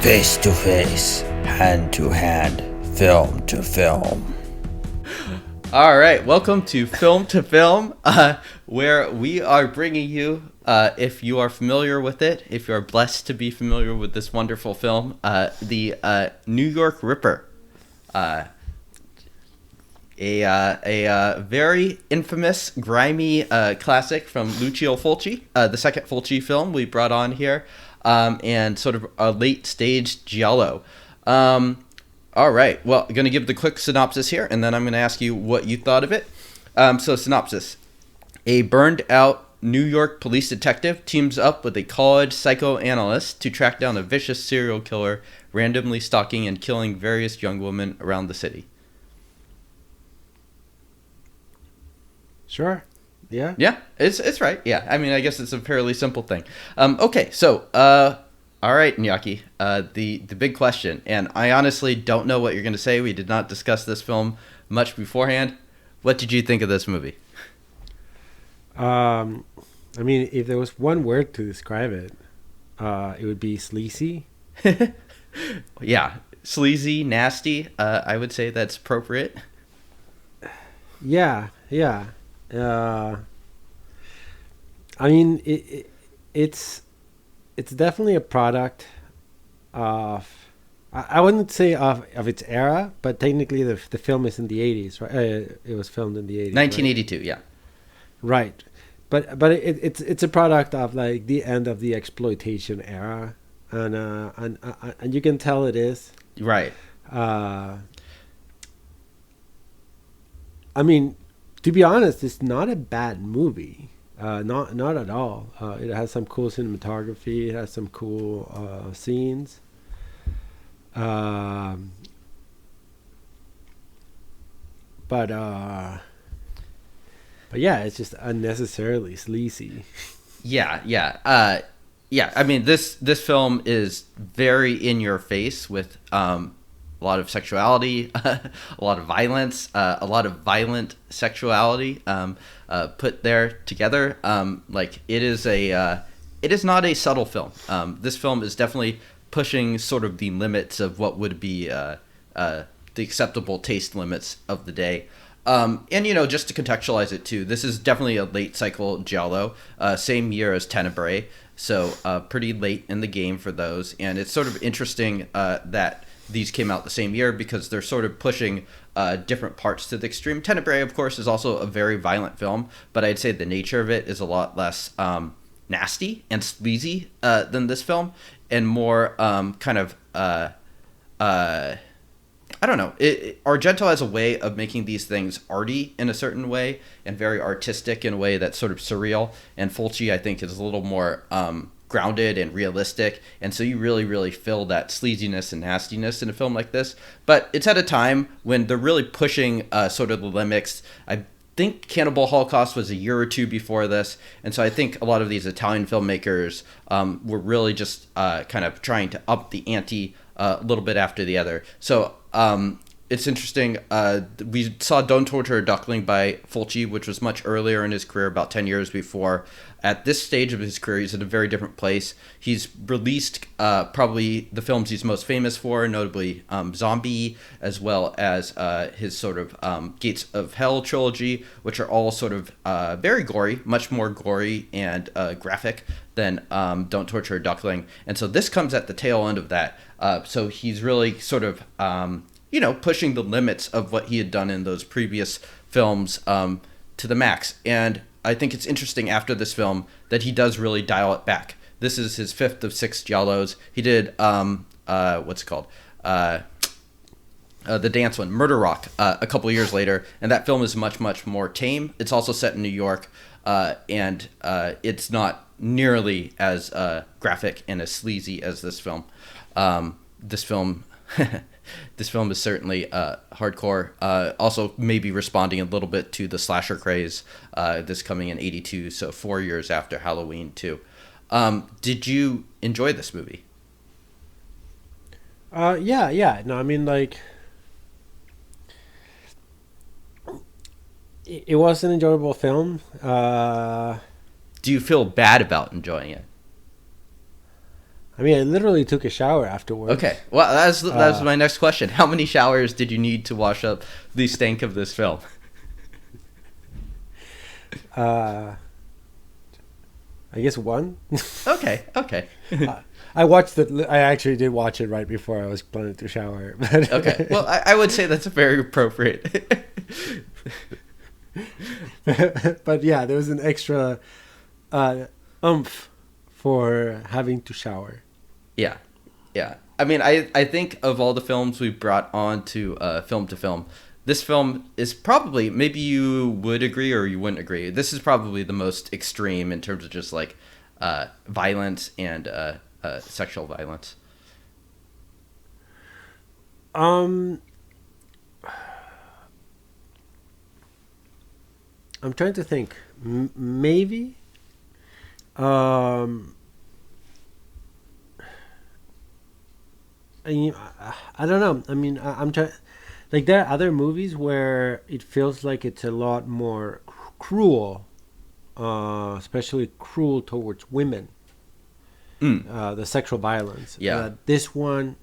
Face to face, hand to hand, film to film. All right, welcome to Film, where we are bringing you, if you are familiar with it, if you are blessed to be familiar with this wonderful film, the New York Ripper, a very infamous, grimy classic from Lucio Fulci, the second Fulci film we brought on here, and sort of a late-stage giallo. All right. Well, I'm going to give the quick synopsis here, and then I'm going to ask you what you thought of it. So, synopsis. A burned-out New York police detective teams up with a college psychoanalyst to track down a vicious serial killer randomly stalking and killing various young women around the city. Sure. Yeah. Yeah, it's right. Yeah, I mean, I guess it's a fairly simple thing. Okay, so all right, Nyaki, the big question, and I honestly don't know what you're going to say. We did not discuss this film much beforehand. What did you think of this movie? I mean, if there was one word to describe it, it would be sleazy. Yeah, sleazy, nasty. I would say that's appropriate. Yeah. I mean, it's definitely a product of, I wouldn't say of its era, but technically the film is in the 80s, right? It was filmed in the 80s. 1982, right? Yeah. Right. But it's a product of like the end of the exploitation era, and you can tell it is. Right. I mean, to be honest, it's not a bad movie. Not at all. It has some cool cinematography. It has some cool scenes. But yeah, it's just unnecessarily sleazy. Yeah. I mean, this film is very in your face with a lot of sexuality, a lot of violence, a lot of violent sexuality put there together. Like it is not a subtle film. This film is definitely pushing sort of the limits of what would be the acceptable taste limits of the day. And just to contextualize it too, this is definitely a late cycle giallo, same year as Tenebrae, so pretty late in the game for those. And it's sort of interesting that these came out the same year because they're sort of pushing different parts to the extreme. Tenebrae, of course, is also a very violent film, but I'd say the nature of it is a lot less nasty and sleazy than this film, and more kind of I don't know. Argento has a way of making these things arty in a certain way and very artistic in a way that's sort of surreal. And Fulci, I think, is a little more grounded and realistic. And so you really, really feel that sleaziness and nastiness in a film like this. But it's at a time when they're really pushing sort of the limits. I think Cannibal Holocaust was a year or two before this. And so I think a lot of these Italian filmmakers were really just kind of trying to up the ante a little bit after the other. So it's interesting. We saw Don't Torture a Duckling by Fulci, which was much earlier in his career, about 10 years before. At this stage of his career, he's in a very different place. He's released probably the films he's most famous for, notably Zombie, as well as his sort of Gates of Hell trilogy, which are all sort of very gory, much more gory and graphic than Don't Torture a Duckling. And so this comes at the tail end of that. So he's really sort of, pushing the limits of what he had done in those previous films to the max. And I think it's interesting after this film that he does really dial it back. This is his fifth of six giallos. He did, what's it called? The dance one, Murder Rock, a couple years later. And that film is much, much more tame. It's also set in New York. And it's not nearly as graphic and as sleazy as this film. This film is certainly hardcore. Also, maybe responding a little bit to the slasher craze. This coming in '82, so 4 years after Halloween, too. Did you enjoy this movie? Yeah. No, I mean, like, it was an enjoyable film. Do you feel bad about enjoying it? I mean, I literally took a shower afterwards. Okay, well, that's my next question. How many showers did you need to wash up the stank of this film? Uh, I guess one. Okay. I watched it. I actually did watch it right before I was planning to shower. But Okay. Well, I would say that's very appropriate. but yeah, there was an extra oomph for having to shower. Yeah. I mean, I think of all the films we brought on to film to film, this film is probably, maybe you would agree or you wouldn't agree, this is probably the most extreme in terms of just like violence and sexual violence. I'm trying to think. Maybe. I mean, I don't know. I mean, I'm trying. Like, there are other movies where it feels like it's a lot more cruel, especially cruel towards women. The sexual violence. Yeah. This one,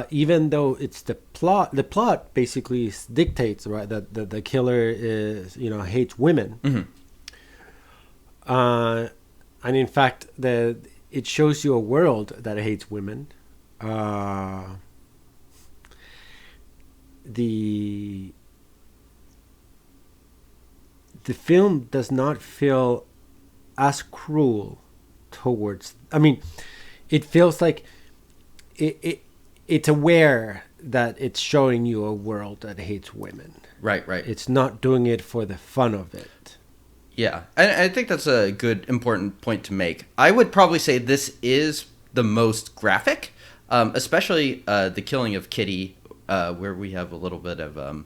even though it's the plot basically dictates, right, that the killer is, hates women. And in fact, it shows you a world that hates women. The film does not feel as cruel towards. I mean, it feels like it's aware that it's showing you a world that hates women. Right. It's not doing it for the fun of it. Yeah, I think that's a good, important point to make. I would probably say this is the most graphic, especially the killing of Kitty, where we have a little bit of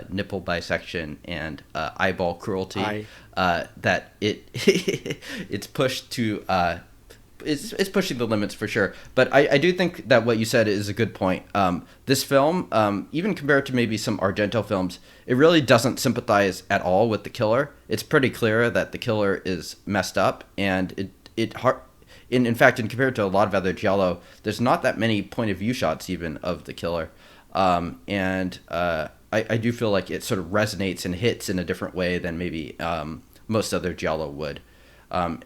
nipple bisection and eyeball cruelty. That it's pushed to it's pushing the limits for sure. But I do think that what you said is a good point. This film, even compared to maybe some Argento films, it really doesn't sympathize at all with the killer. It's pretty clear that the killer is messed up, and in fact, compared to a lot of other giallo, there's not that many point of view shots even of the killer, and I do feel like it sort of resonates and hits in a different way than maybe most other giallo would.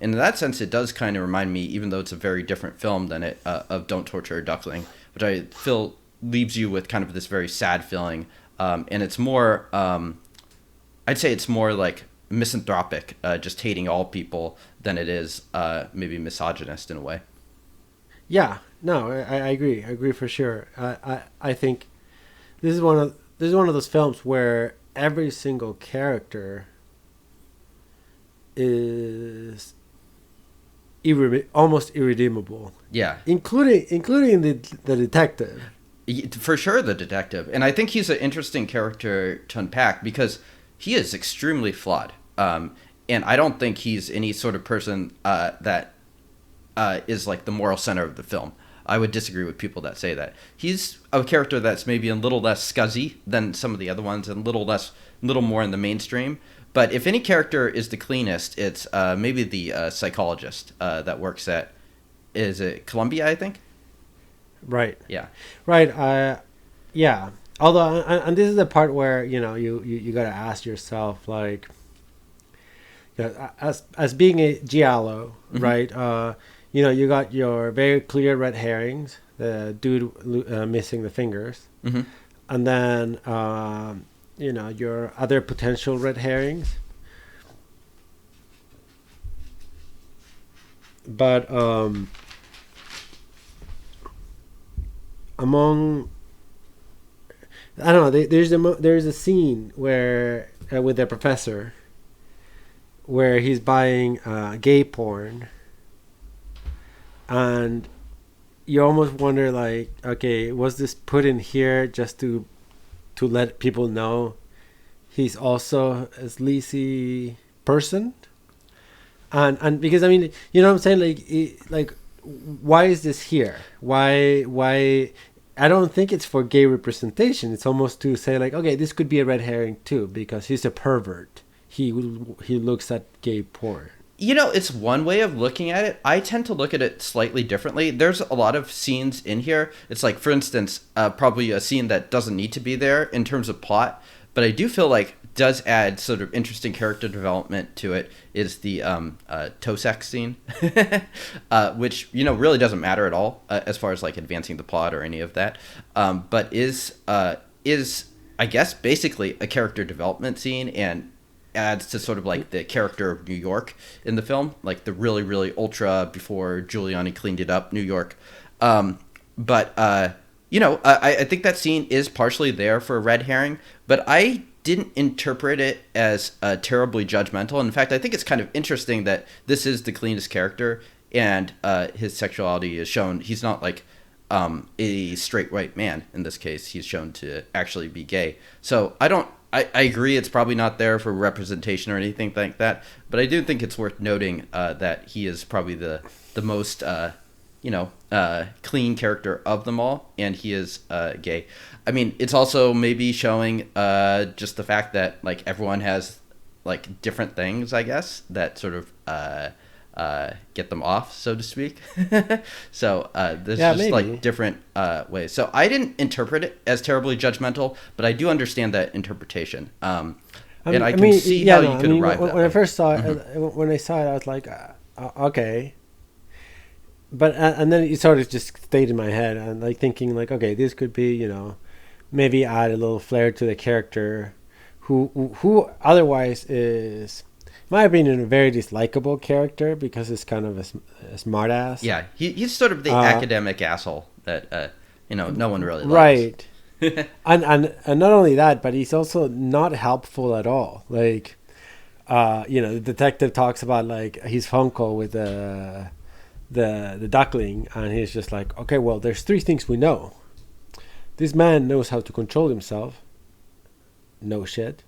In that sense, it does kind of remind me, even though it's a very different film than it of Don't Torture a Duckling, which I feel leaves you with kind of this very sad feeling. And it's more, I'd say it's more like misanthropic, just hating all people, than it is maybe misogynist in a way. Yeah, no, I agree. I agree for sure. I think this is one of those films where every single character is almost irredeemable. Yeah, including the detective. For sure, the detective. And I think he's an interesting character to unpack because he is extremely flawed. And I don't think he's any sort of person that is like the moral center of the film. I would disagree with people that say that. He's a character that's maybe a little less scuzzy than some of the other ones and a little more in the mainstream. But if any character is the cleanest, it's maybe the psychologist that works at, is it Columbia, I think? Right. Yeah. Right. Yeah. Although, and this is the part where you gotta ask yourself, like, as being a giallo, mm-hmm. right? You got your very clear red herrings, the dude missing the fingers, mm-hmm. and then your other potential red herrings. But among, I don't know, there's a scene where with the professor where he's buying gay porn, and you almost wonder, like, okay, was this put in here just to let people know he's also a sleazy person? And because, I mean, you know what I'm saying, like why is this here? Why I don't think it's for gay representation. It's almost to say, like, okay, this could be a red herring too, because he's a pervert. He looks at gay porn. It's one way of looking at it. I tend to look at it slightly differently. There's a lot of scenes in here. It's like, for instance, probably a scene that doesn't need to be there in terms of plot, but I do feel like does add sort of interesting character development to it is the toe sex scene, which, really doesn't matter at all as far as like advancing the plot or any of that, but is I guess basically a character development scene and adds to sort of like the character of New York in the film, like the really, really ultra before Giuliani cleaned it up New York. I think that scene is partially there for a red herring, but I didn't interpret it as terribly judgmental. In fact, I think it's kind of interesting that this is the cleanest character and his sexuality is shown. He's not like a straight white man in this case. He's shown to actually be gay. So I agree it's probably not there for representation or anything like that, but I do think it's worth noting that he is probably the most clean character of them all, and he is gay. I mean, it's also maybe showing just the fact that like everyone has like different things, I guess, that sort of get them off, so to speak. So there's just maybe. like different ways. So I didn't interpret it as terribly judgmental, but I do understand that interpretation. And I can see how you could arrive when that I way. first saw it, when I saw it, I was like, okay. But and then it sort of just stayed in my head and like thinking like, okay, this could be, maybe add a little flair to the character who otherwise is, in my opinion, a very dislikable character because it's kind of a smart ass. Yeah, he's sort of the academic asshole that no one really likes. Right. and not only that, but he's also not helpful at all. Like, the detective talks about like his phone call with the duckling, and he's just like, okay, well, there's 3 things we know. This man knows how to control himself. No shit.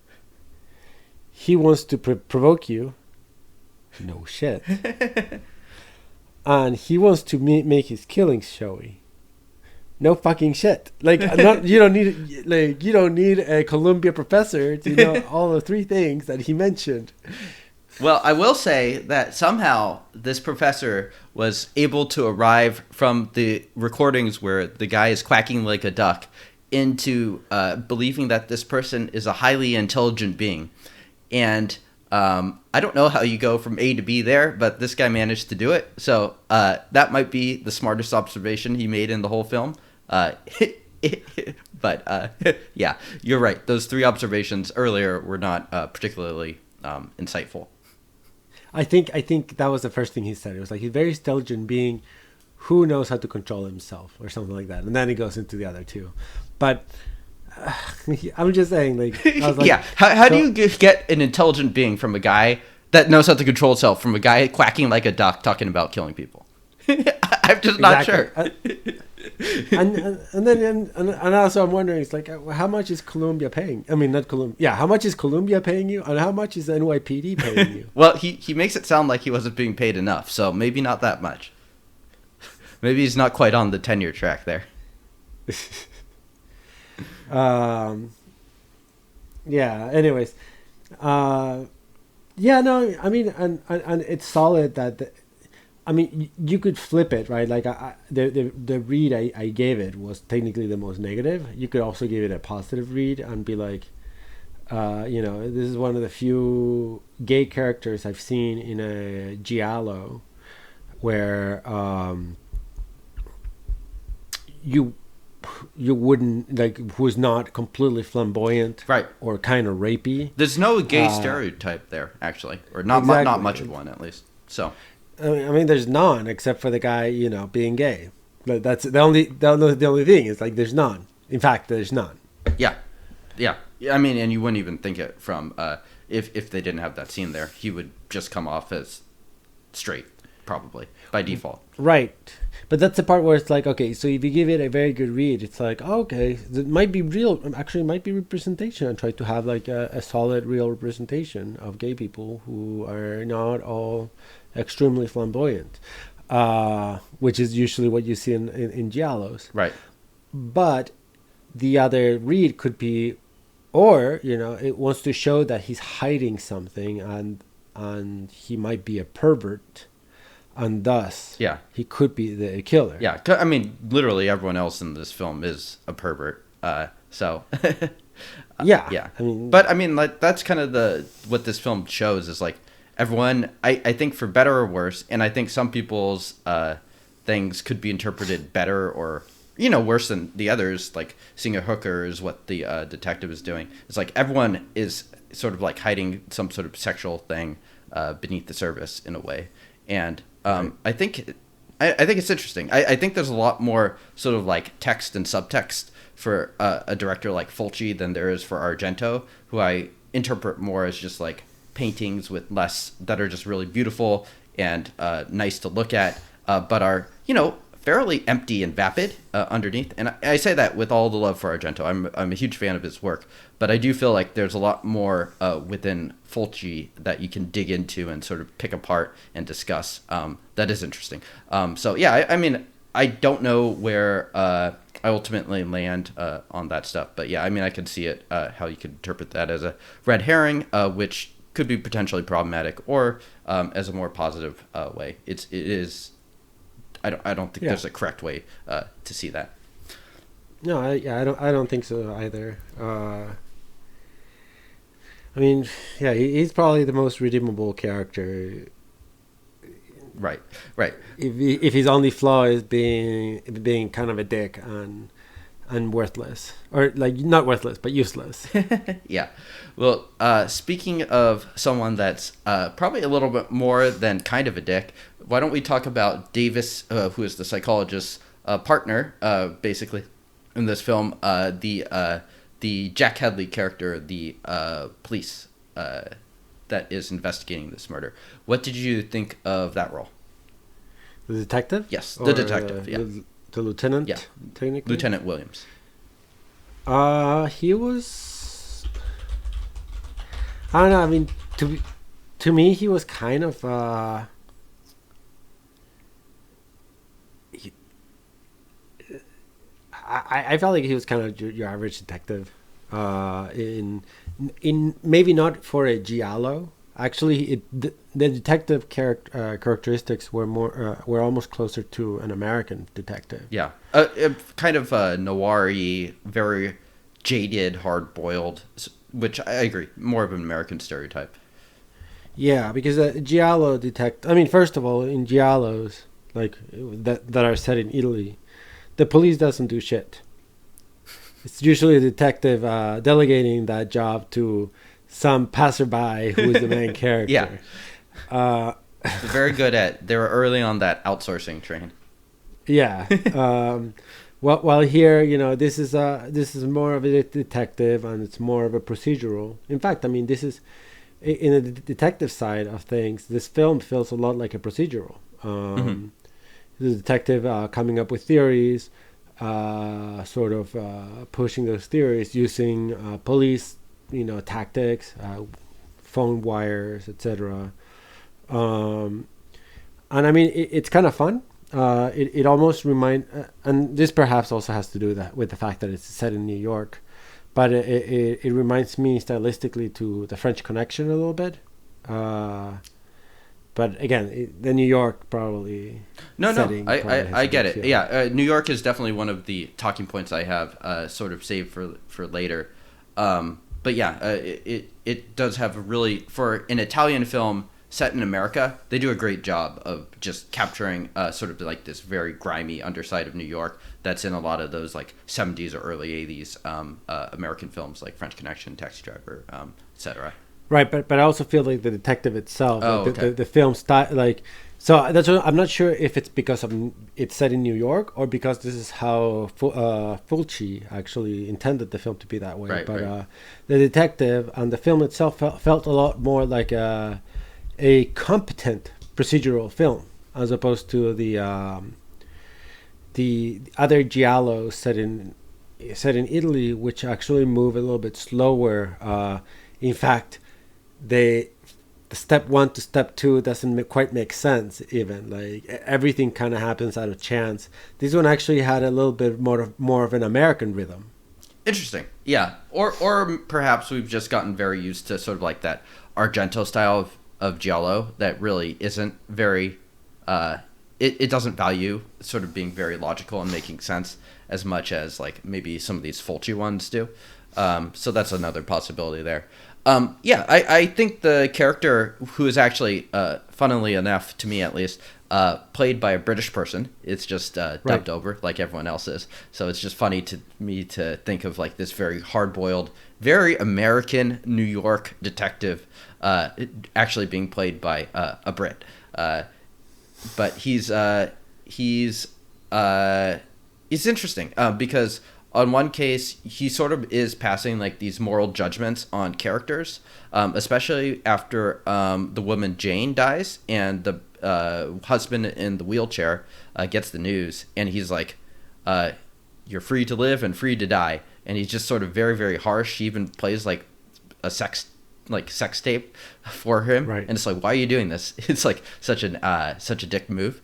He wants to provoke you. No shit. And he wants to make his killings showy. No fucking shit. Like, you don't need a Columbia professor to know all the 3 things that he mentioned. Well, I will say that somehow this professor was able to arrive from the recordings where the guy is quacking like a duck into believing that this person is a highly intelligent being. And I don't know how you go from A to B there, but this guy managed to do it. So that might be the smartest observation he made in the whole film. But yeah, you're right. Those 3 observations earlier were not particularly insightful. I think that was the first thing he said. It was like he's a very intelligent being who knows how to control himself or something like that. And then he goes into the other 2. But I'm just saying, like, I was like, yeah. How do you get an intelligent being from a guy that knows how to control itself from a guy quacking like a duck talking about killing people? I'm just not sure. And also I'm wondering, it's like, how much is Columbia paying? I mean, not Columbia. Yeah, how much is Columbia paying you, and how much is NYPD paying you? Well, he makes it sound like he wasn't being paid enough, so maybe not that much. Maybe he's not quite on the tenure track there. Yeah. Anyways, yeah. No, I mean, and it's solid that. I mean, you could flip it, right? Like the read I gave it was technically the most negative. You could also give it a positive read and be like, this is one of the few gay characters I've seen in a giallo where you wouldn't like, who's not completely flamboyant, right, or kind of rapey. There's no gay stereotype there, actually, or not exactly. Not much of one, at least. So. I mean, there's none except for the guy, being gay. That's the only thing. Is like there's none. In fact, there's none. Yeah. I mean, and you wouldn't even think it from if they didn't have that scene there, he would just come off as straight, probably by default. Right, but that's the part where it's like, okay, so if you give it a very good read, it's like, okay, it might be real. Actually, it might be representation, and try to have like a solid, real representation of gay people who are not all extremely flamboyant, which is usually what you see in giallos. Right. But the other read could be, or it wants to show that he's hiding something, and and he might be a pervert, and thus Yeah. he could be the killer. Yeah, I mean, literally everyone else in this film is a pervert. So yeah. I mean, But I mean, like that's kind of what this film shows is like everyone. I think for better or worse, and I think some people's things could be interpreted better or worse than the others. Like seeing a hooker is what the detective is doing. It's like everyone is sort of like hiding some sort of sexual thing beneath the surface in a way, and Right. I think it's interesting. I think there's a lot more sort of like text and subtext for a director like Fulci than there is for Argento, who I interpret more as just like paintings with less that are just really beautiful and nice to look at, but are fairly empty and vapid underneath. And I say that with all the love for Argento. I'm a huge fan of his work, but I do feel like there's a lot more within Fulci that you can dig into and sort of pick apart and discuss. That is interesting. So yeah, I mean, I don't know where I ultimately land on that stuff, but yeah, I mean, I can see it how you could interpret that as a red herring, which could be potentially problematic, or as a more positive way. It is. I don't think there's a correct way to see that. No, I don't think so either. I mean, yeah, he's probably the most redeemable character. Right. If his only flaw is being kind of a dick and worthless, or like not worthless but useless. Yeah. Well, speaking of someone that's probably a little bit more than kind of a dick, why don't we talk about Davis, who is the psychologist's partner, basically, in this film, the Jack Headley character, the police that is investigating this murder. What did you think of that role? The detective? Yes, the detective, yeah. The lieutenant, Yeah. technically? Lieutenant Williams. He was... I don't know, I mean, to me, he was kind of... I felt like he was kind of your average detective. In maybe not for a giallo. Actually, the detective characteristics were almost closer to an American detective. Yeah, kind of noir-y, very jaded, hard-boiled, which I agree, more of an American stereotype. Yeah, because giallo detective. I mean, first of all, in giallos like that are set in Italy, the police doesn't do shit. It's usually a detective delegating that job to some passerby who is the main character. Yeah. They're very good they were early on that outsourcing train. Yeah. While here, this is more of a detective and it's more of a procedural. In fact, I mean, this is in the detective side of things. This film feels a lot like a procedural. The detective coming up with theories. Sort of pushing those theories using police, tactics, phone wires, etc. And I mean, it's kind of fun. It almost and this perhaps also has to do with the fact that it's set in New York, but it reminds me stylistically to The French Connection a little bit. But again, the New York probably. No, I get it. Yeah, New York is definitely one of the talking points I have sort of saved for later. But yeah, it does have a really, for an Italian film set in America, they do a great job of just capturing sort of like this very grimy underside of New York that's in a lot of those like 70s or early 80s American films like French Connection, Taxi Driver, etc. Right, but I also feel like the detective itself, the film style, so that's what, I'm not sure if it's because it's set in New York or because this is how Fulci actually intended the film to be that way. Right, but the detective and the film itself felt a lot more like a competent procedural film as opposed to the other giallos set in Italy, which actually move a little bit slower. In fact, the step 1 to step 2 doesn't quite make sense. Even like everything kind of happens out of chance. This one actually had a little bit more of an American rhythm. Interesting, yeah. Or perhaps we've just gotten very used to sort of like that Argento style of giallo that really isn't very. It doesn't value sort of being very logical and making sense as much as like maybe some of these Fulci ones do. So that's another possibility there. I think the character, who is actually, funnily enough, to me at least, played by a British person, it's just dubbed over like everyone else is. So it's just funny to me to think of like this very hard-boiled, very American New York detective actually being played by a Brit. But he's interesting because on one case he sort of is passing like these moral judgments on characters, especially after the woman Jane dies and the husband in the wheelchair gets the news, and he's like, "You're free to live and free to die," and he's just sort of very, very harsh. He even plays like a sex tape for him, right. And it's like, why are you doing this? It's like such a dick move.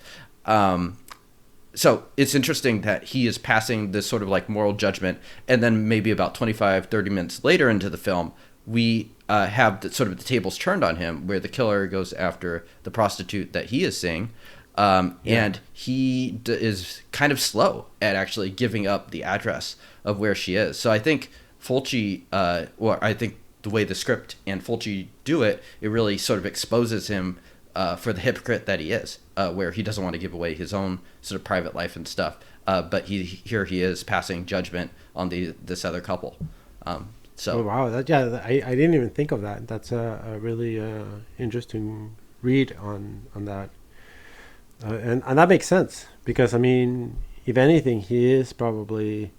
So it's interesting that he is passing this sort of like moral judgment, and then maybe about 25-30 minutes later into the film, we have sort of the tables turned on him, where the killer goes after the prostitute that he is seeing, and he is kind of slow at actually giving up the address of where she is. So I think Fulci, or I think the way the script and Fulci do it, it really sort of exposes him for the hypocrite that he is, where he doesn't want to give away his own sort of private life and stuff, but here he is passing judgment on this other couple. So oh, wow, I didn't even think of that. That's a really interesting read on that, and that makes sense, because I mean, if anything, he is probably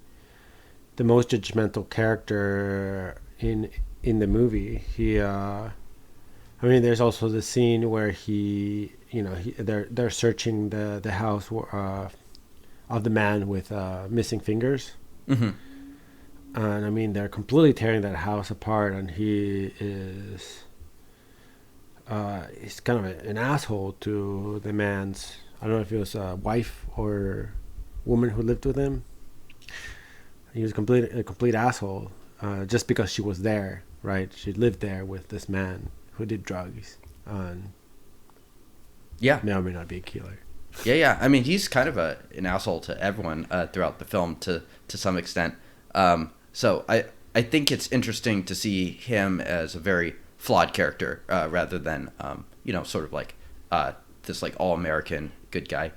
the most judgmental character in the movie. I mean, there's also the scene where they're searching the house of the man with missing fingers. Mm-hmm. And I mean, they're completely tearing that house apart, and he is he's kind of an asshole to the man's, I don't know if it was a wife or woman who lived with him. He was a complete asshole, just because she was there, right? She lived there with this man who did drugs, and may or may not be a killer. Yeah. I mean, he's kind of an asshole to everyone throughout the film to some extent. So I think it's interesting to see him as a very flawed character, rather than sort of like this like all-American good guy.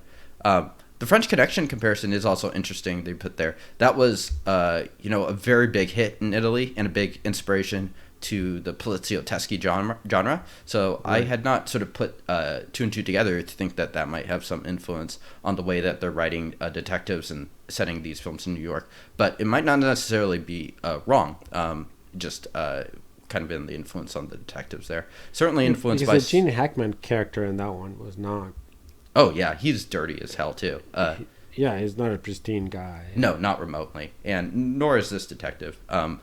The French Connection comparison is also interesting. They put there that was a very big hit in Italy and a big inspiration to the polizioteschi genre. So right. I had not sort of put two and two together to think that might have some influence on the way that they're writing detectives and setting these films in New York. But it might not necessarily be wrong. Just kind of in the influence on the detectives there. Certainly influenced by... Because the Gene Hackman character in that one was not... Oh, yeah. He's dirty as hell, too. He's not a pristine guy. No, not remotely. And nor is this detective. This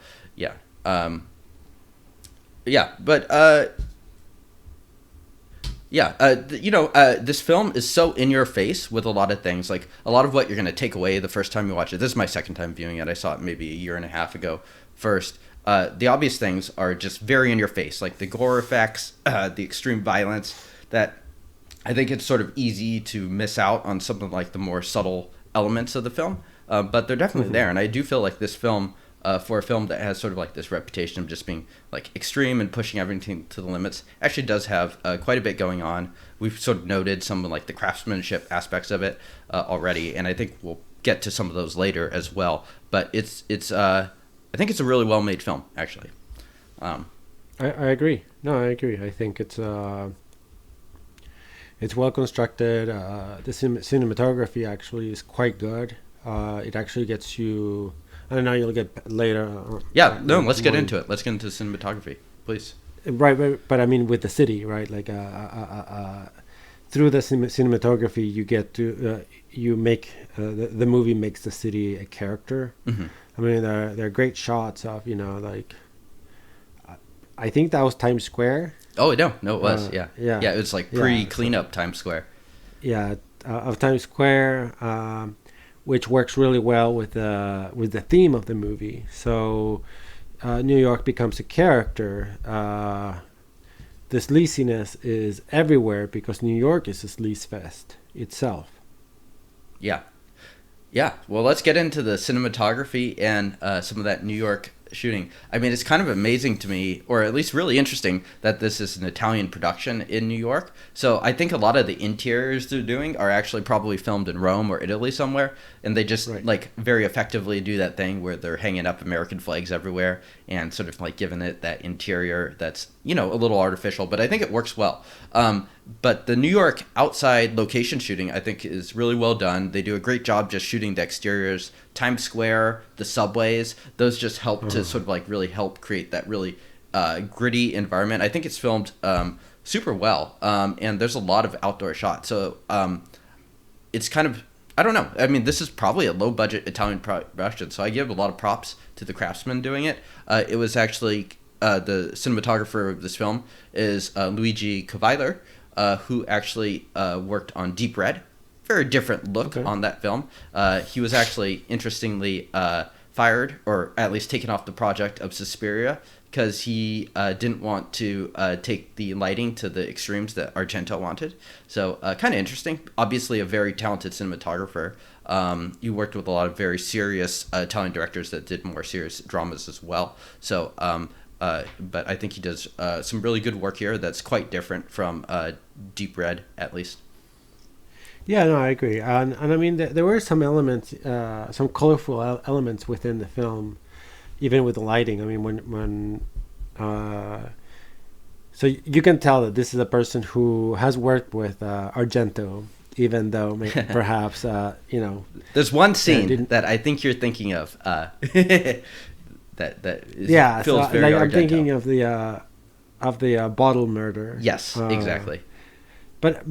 film is so in your face with a lot of things. Like, a lot of what you're going to take away the first time you watch it. This is my second time viewing it. I saw it maybe a year and a half ago first. The obvious things are just very in your face, like the gore effects, the extreme violence, that I think it's sort of easy to miss out on something like the more subtle elements of the film. But they're definitely there. And I do feel like this film... for a film that has sort of like this reputation of just being like extreme and pushing everything to the limits, actually does have quite a bit going on. We've sort of noted some of like the craftsmanship aspects of it already, and I think we'll get to some of those later as well. But I think it's a really well made film, actually. I agree. No, I agree. I think it's well constructed. The cinematography actually is quite good. It actually gets you. I don't know. You'll get later. Let's get into it. Let's get into cinematography, please. Right, but I mean with the city, right? Like through the cinematography, you get to you make the movie makes the city a character. Mm-hmm. I mean, there are great shots of like. I think that was Times Square. Oh no, it was yeah. It was like pre-cleanup Times Square. Yeah, of Times Square. Which works really well with the theme of the movie. So New York becomes a character, the sleaziness is everywhere because New York is a sleaze fest itself. Yeah. Yeah. Well, let's get into the cinematography and some of that New York shooting. I mean, it's kind of amazing to me, or at least really interesting, that this is an Italian production in New York. So I think a lot of the interiors they're doing are actually probably filmed in Rome or Italy somewhere, and they just like very effectively do that thing where they're hanging up American flags everywhere and sort of like giving it that interior that's, you know, a little artificial, but I think it works well. But the New York outside location shooting, I think, is really well done. They do a great job just shooting the exteriors, Times Square, the subways. Those just help to sort of like really help create that really gritty environment. I think it's filmed super well, and there's a lot of outdoor shots. So it's kind of, I don't know. I mean, this is probably a low budget Italian production, so I give a lot of props to the craftsmen doing it. It was actually the cinematographer of this film is Luigi Cavalier, who actually worked on Deep Red. Very different look on that film. He was actually, interestingly, fired, or at least taken off the project of Suspiria, because he didn't want to take the lighting to the extremes that Argento wanted. So kind of interesting. Obviously a very talented cinematographer. He worked with a lot of very serious Italian directors that did more serious dramas as well. So but I think he does some really good work here that's quite different from Deep Red, at least. Yeah, no, I agree. And I mean, there were some elements, some colorful elements within the film, even with the lighting. I mean, when so you can tell that this is a person who has worked with Argento, even though perhaps, you know. There's one scene that I think you're thinking of. That feels very Argento. I'm thinking of the bottle murder. Yes, exactly. But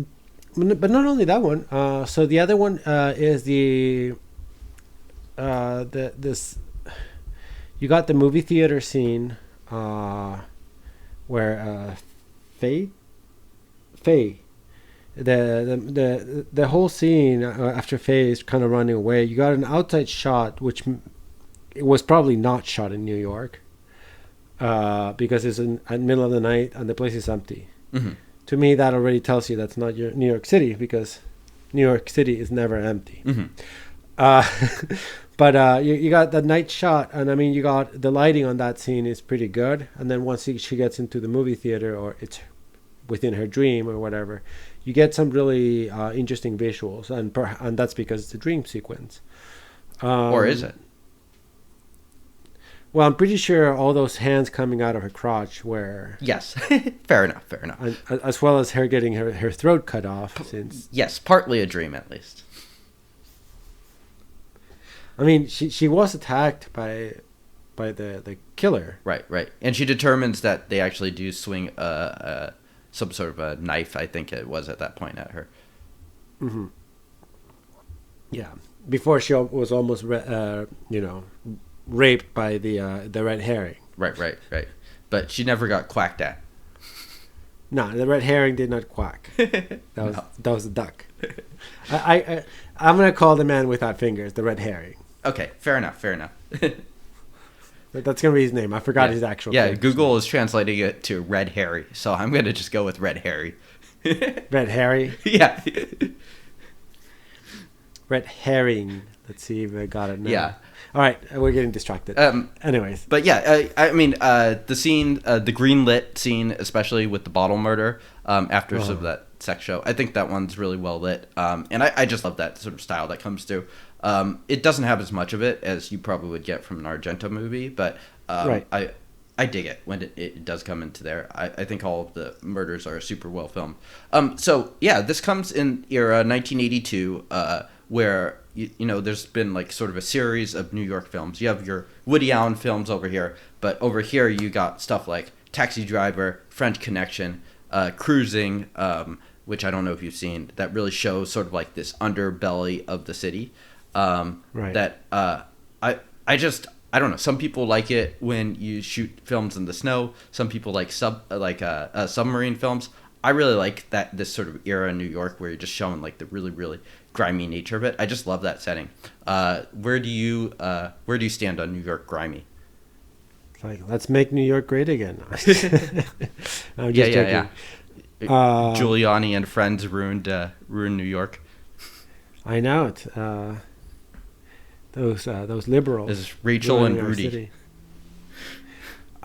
not only that one. So the other one is this. You got the movie theater scene where Faye, the whole scene after Faye is kind of running away. You got an outside shot, which it was probably not shot in New York, because it's in the middle of the night and the place is empty. Mm-hmm. To me, that already tells you that's not New York City, because New York City is never empty. Mm-hmm. But you got the night shot, and I mean, you got the lighting on that scene is pretty good. And then once she gets into the movie theater, or it's within her dream or whatever, you get some really interesting visuals, and that's because it's a dream sequence. Or is it? Well, I'm pretty sure all those hands coming out of her crotch were... Yes, fair enough. As well as her getting her throat cut off. Yes, partly a dream at least. I mean, she was attacked by the killer. Right. And she determines that they actually do swing some sort of a knife, I think it was at that point, at her. Mm-hmm. Yeah. Before she was almost, raped by the red herring. Right. But she never got quacked at. No, the red herring did not quack. That was a duck. I'm gonna call the man without fingers the red herring. Okay, fair enough. That's gonna be his name. I forgot his actual name. Yeah, Google is translating it to Red Harry, so I'm gonna just go with Red Harry. Red Harry? Yeah. Red herring. Let's see if I got it now. Yeah. All right, we're getting distracted. Anyways. But yeah, I mean, the scene, the green lit scene, especially with the bottle murder, after sort of that sex show, I think that one's really well lit. And I just love that sort of style that comes through. It doesn't have as much of it as you probably would get from an Argento movie, but I dig it when it does come into there. I think all of the murders are super well filmed. So yeah, this comes in era 1982, where you know, there's been like sort of a series of New York films. You have your Woody Allen films over here, but over here you got stuff like Taxi Driver, French Connection, Cruising, which I don't know if you've seen, that really shows sort of like this underbelly of the city. That I don't know. Some people like it when you shoot films in the snow. Some people like submarine films. I really like this sort of era in New York where you're just showing like the really, really grimy nature of it. I just love that setting. Where do you stand on New York grimy? Like, let's make New York great again. I'm just joking. Giuliani and friends ruined New York. I know it. Those liberals. This is Rachel and Rudy.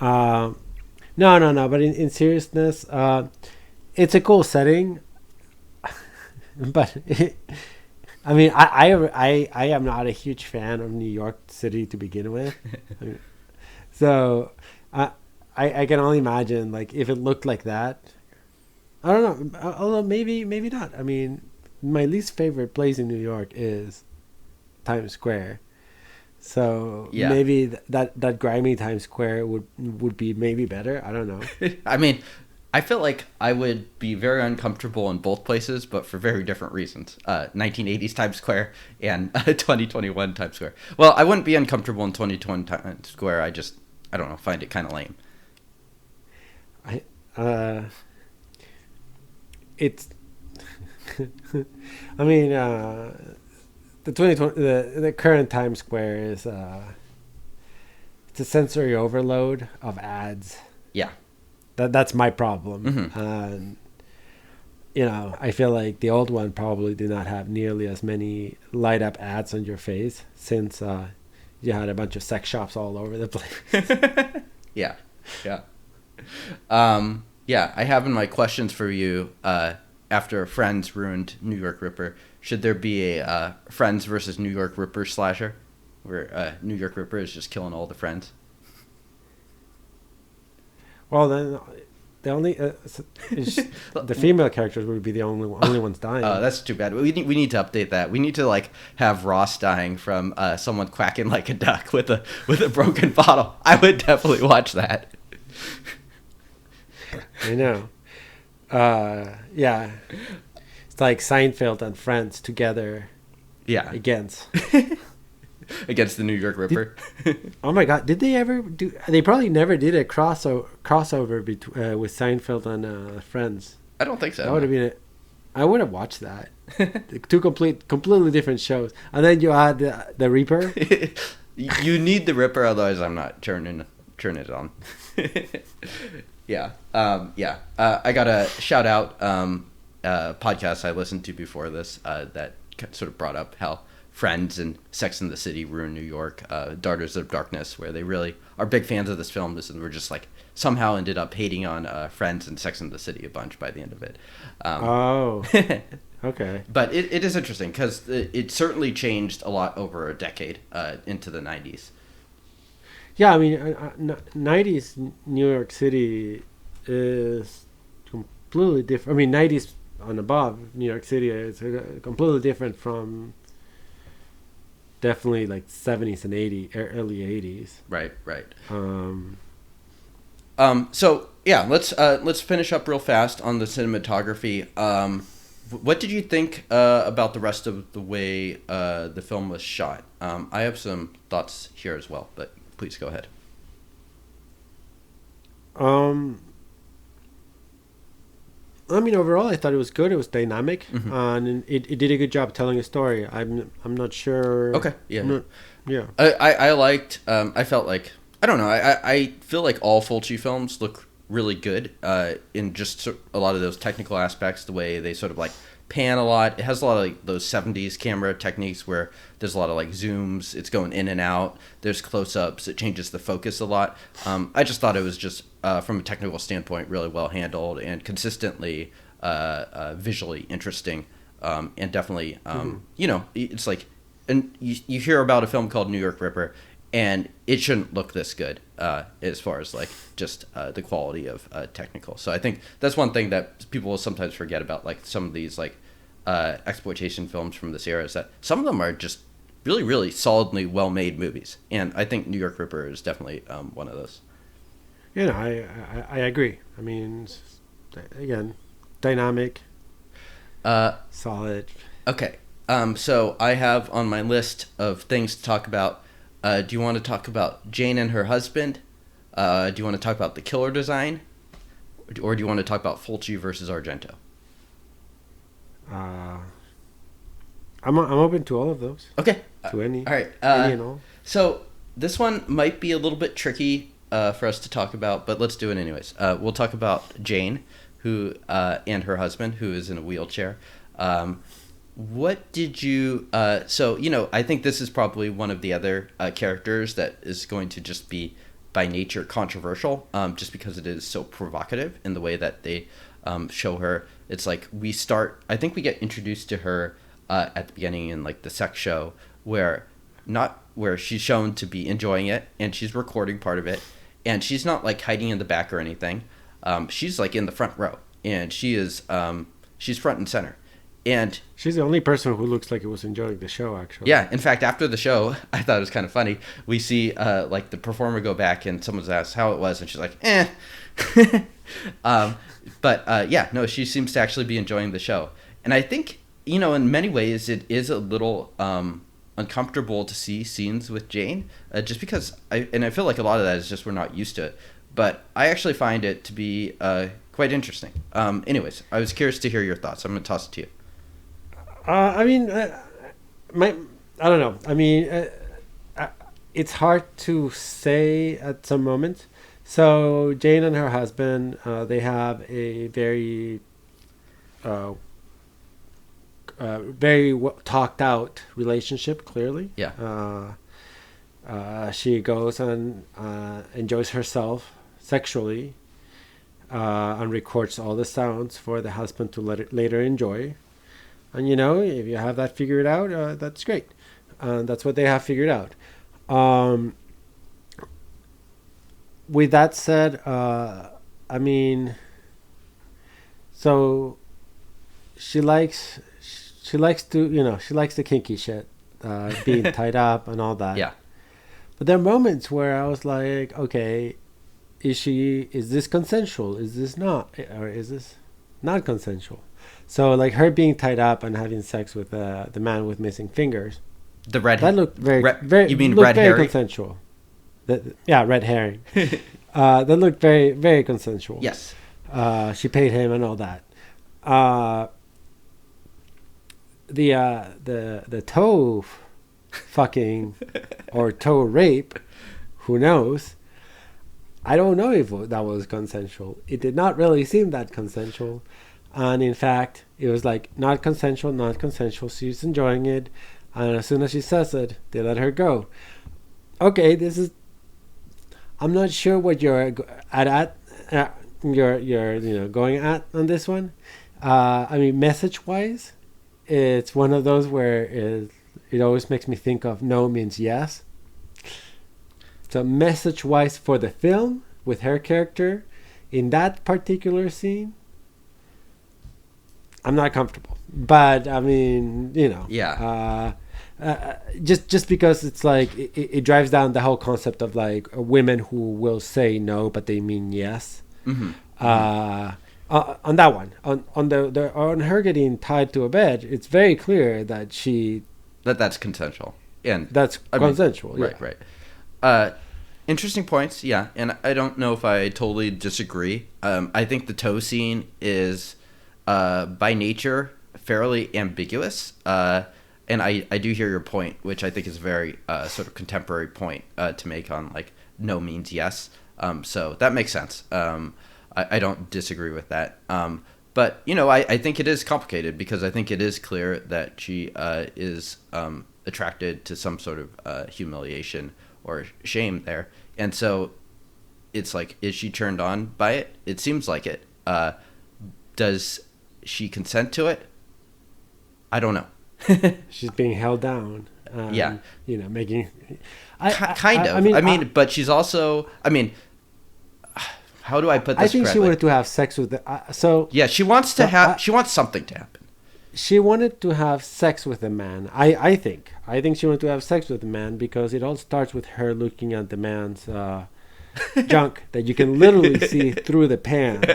No. But in seriousness, it's a cool setting. But I mean, I am not a huge fan of New York City to begin with. So I can only imagine, like, if it looked like that. I don't know. Although maybe not. I mean, my least favorite place in New York is Times Square. So maybe that grimy Times Square would be maybe better. I don't know. I mean, I feel like I would be very uncomfortable in both places, but for very different reasons. 1980s Times Square and 2021 Times Square. Well, I wouldn't be uncomfortable in 2020 Times Square. I don't know, find it kind of lame. It's. I mean, the 2020 the current Times Square is it's a sensory overload of ads. Yeah. That's my problem. Mm-hmm. I feel like the old one probably did not have nearly as many light up ads on your face, since you had a bunch of sex shops all over the place. Yeah. I have in my questions for you, after Friends ruined New York Ripper, should there be a Friends versus New York Ripper slasher, where New York Ripper is just killing all the friends? Well, then the only the female characters would be the only ones dying. Oh, that's too bad. We need to update that. We need to have Ross dying from someone quacking like a duck with a broken bottle. I would definitely watch that. I know. Yeah. It's like Seinfeld and Friends together. Yeah. Against the New York Ripper. Oh my God! Did they ever do? They probably never did a crossover with Seinfeld and Friends. I don't think so. That would have been I would have watched that. Two completely different shows, and then you add the Reaper. You need the Ripper, otherwise I'm not turning it on. Yeah. I got a shout out podcast I listened to before this that sort of brought up how Friends and Sex and the City ruined New York. Daughters of Darkness, where they really are big fans of this film. And we're just somehow ended up hating on Friends and Sex and the City a bunch by the end of it. Okay. But it is interesting because it certainly changed a lot over a decade into the 90s. Yeah, I mean, 90s New York City is completely different. I mean, 90s and above New York City is completely different from definitely 70s and early 80s. Right. So yeah, let's finish up real fast on the cinematography. What did you think about the rest of the way the film was shot? I have some thoughts here as well, but please go ahead. I mean, overall, I thought it was good. It was dynamic, Mm-hmm. and it did a good job telling a story. I'm not sure. Okay. Yeah. Yeah. I liked. I felt like, I don't know. I feel like all Fulci films look really good in just a lot of those technical aspects. The way they sort of pan a lot. It has a lot of those 70s camera techniques where there's a lot of zooms. It's going in and out. There's close-ups. It changes the focus a lot. I just thought it was just from a technical standpoint really well handled and consistently visually interesting, and definitely it's and you hear about a film called New York Ripper, and it shouldn't look this good as far as just the quality of technical. So I think that's one thing that people will sometimes forget about some of these exploitation films from this era, is that some of them are just really, really solidly well-made movies, and I think New York Ripper is definitely one of those. I agree. I mean, again, dynamic, solid. Okay. So I have on my list of things to talk about. Do you want to talk about Jane and her husband? Do you want to talk about the killer design? Or do you want to talk about Fulci versus Argento? I'm open to all of those. Okay. To any. All right. Any and all. So this one might be a little bit tricky for us to talk about, but let's do it anyways. We'll talk about Jane, who and her husband, who is in a wheelchair. What did you? So I think this is probably one of the other characters that is going to just be by nature controversial, just because it is so provocative in the way that they show her. It's like I think we get introduced to her at the beginning in like the sex show, where she's shown to be enjoying it, and she's recording part of it, and she's not like hiding in the back or anything. She's like in the front row, and she's front and center. And she's the only person who looks like it was enjoying the show, actually. Yeah, in fact, after the show, I thought it was kind of funny. We see like the performer go back, and someone's asked how it was, and she's like, "Eh." No, she seems to actually be enjoying the show. And I think in many ways, it is a little uncomfortable to see scenes with Jane, just because I feel like a lot of that is just we're not used to it. But I actually find it to be quite interesting. Anyways, I was curious to hear your thoughts. I'm going to toss it to you. I don't know. I mean, it's hard to say at some moments. So Jane and her husband, they have a very, talked out relationship. Clearly, yeah. She goes and enjoys herself sexually, and records all the sounds for the husband to later enjoy. And if you have that figured out, that's great. That's what they have figured out. With that said, so she likes the kinky shit, being tied up and all that. Yeah. But there are moments where I was like, okay, is this consensual? Is this not? Or is this not consensual? So like her being tied up and having sex with the man with missing fingers. The red. That looked very. You mean red herring? Very consensual. Red herring. That looked very, very consensual. Yes. She paid him and all that. The toe fucking or toe rape, who knows? I don't know if that was consensual. It did not really seem that consensual. And in fact, it was like not consensual. She's enjoying it. And as soon as she says it, they let her go. Okay, I'm not sure what you're you're going at on this one. Message-wise, it's one of those where it always makes me think of no means yes. So message-wise for the film, with her character, in that particular scene, I'm not comfortable. But, Yeah. Just because it's like, it drives down the whole concept of like women who will say no, but they mean yes. Mm-hmm. On that one, on her getting tied to a bed, it's very clear that that's consensual, and that's consensual. Right. Interesting points, yeah, and I don't know if I totally disagree. I think the toe scene is by nature fairly ambiguous, and I do hear your point, which I think is a very sort of contemporary point to make on like no means yes. So that makes sense. I don't disagree with that. But I think it is complicated because I think it is clear that she is attracted to some sort of humiliation or shame there. And so it's like, is she turned on by it? It seems like it. Does she consent to it? I don't know. She's being held down. Yeah. Making... kind of. But she's also... how do I put this I think correctly? she wanted to have sex with the... Yeah, she wants to have... she wants something to happen. She wanted to have sex with a man. I think she wanted to have sex with a man because it all starts with her looking at the man's junk that you can literally see through the pants.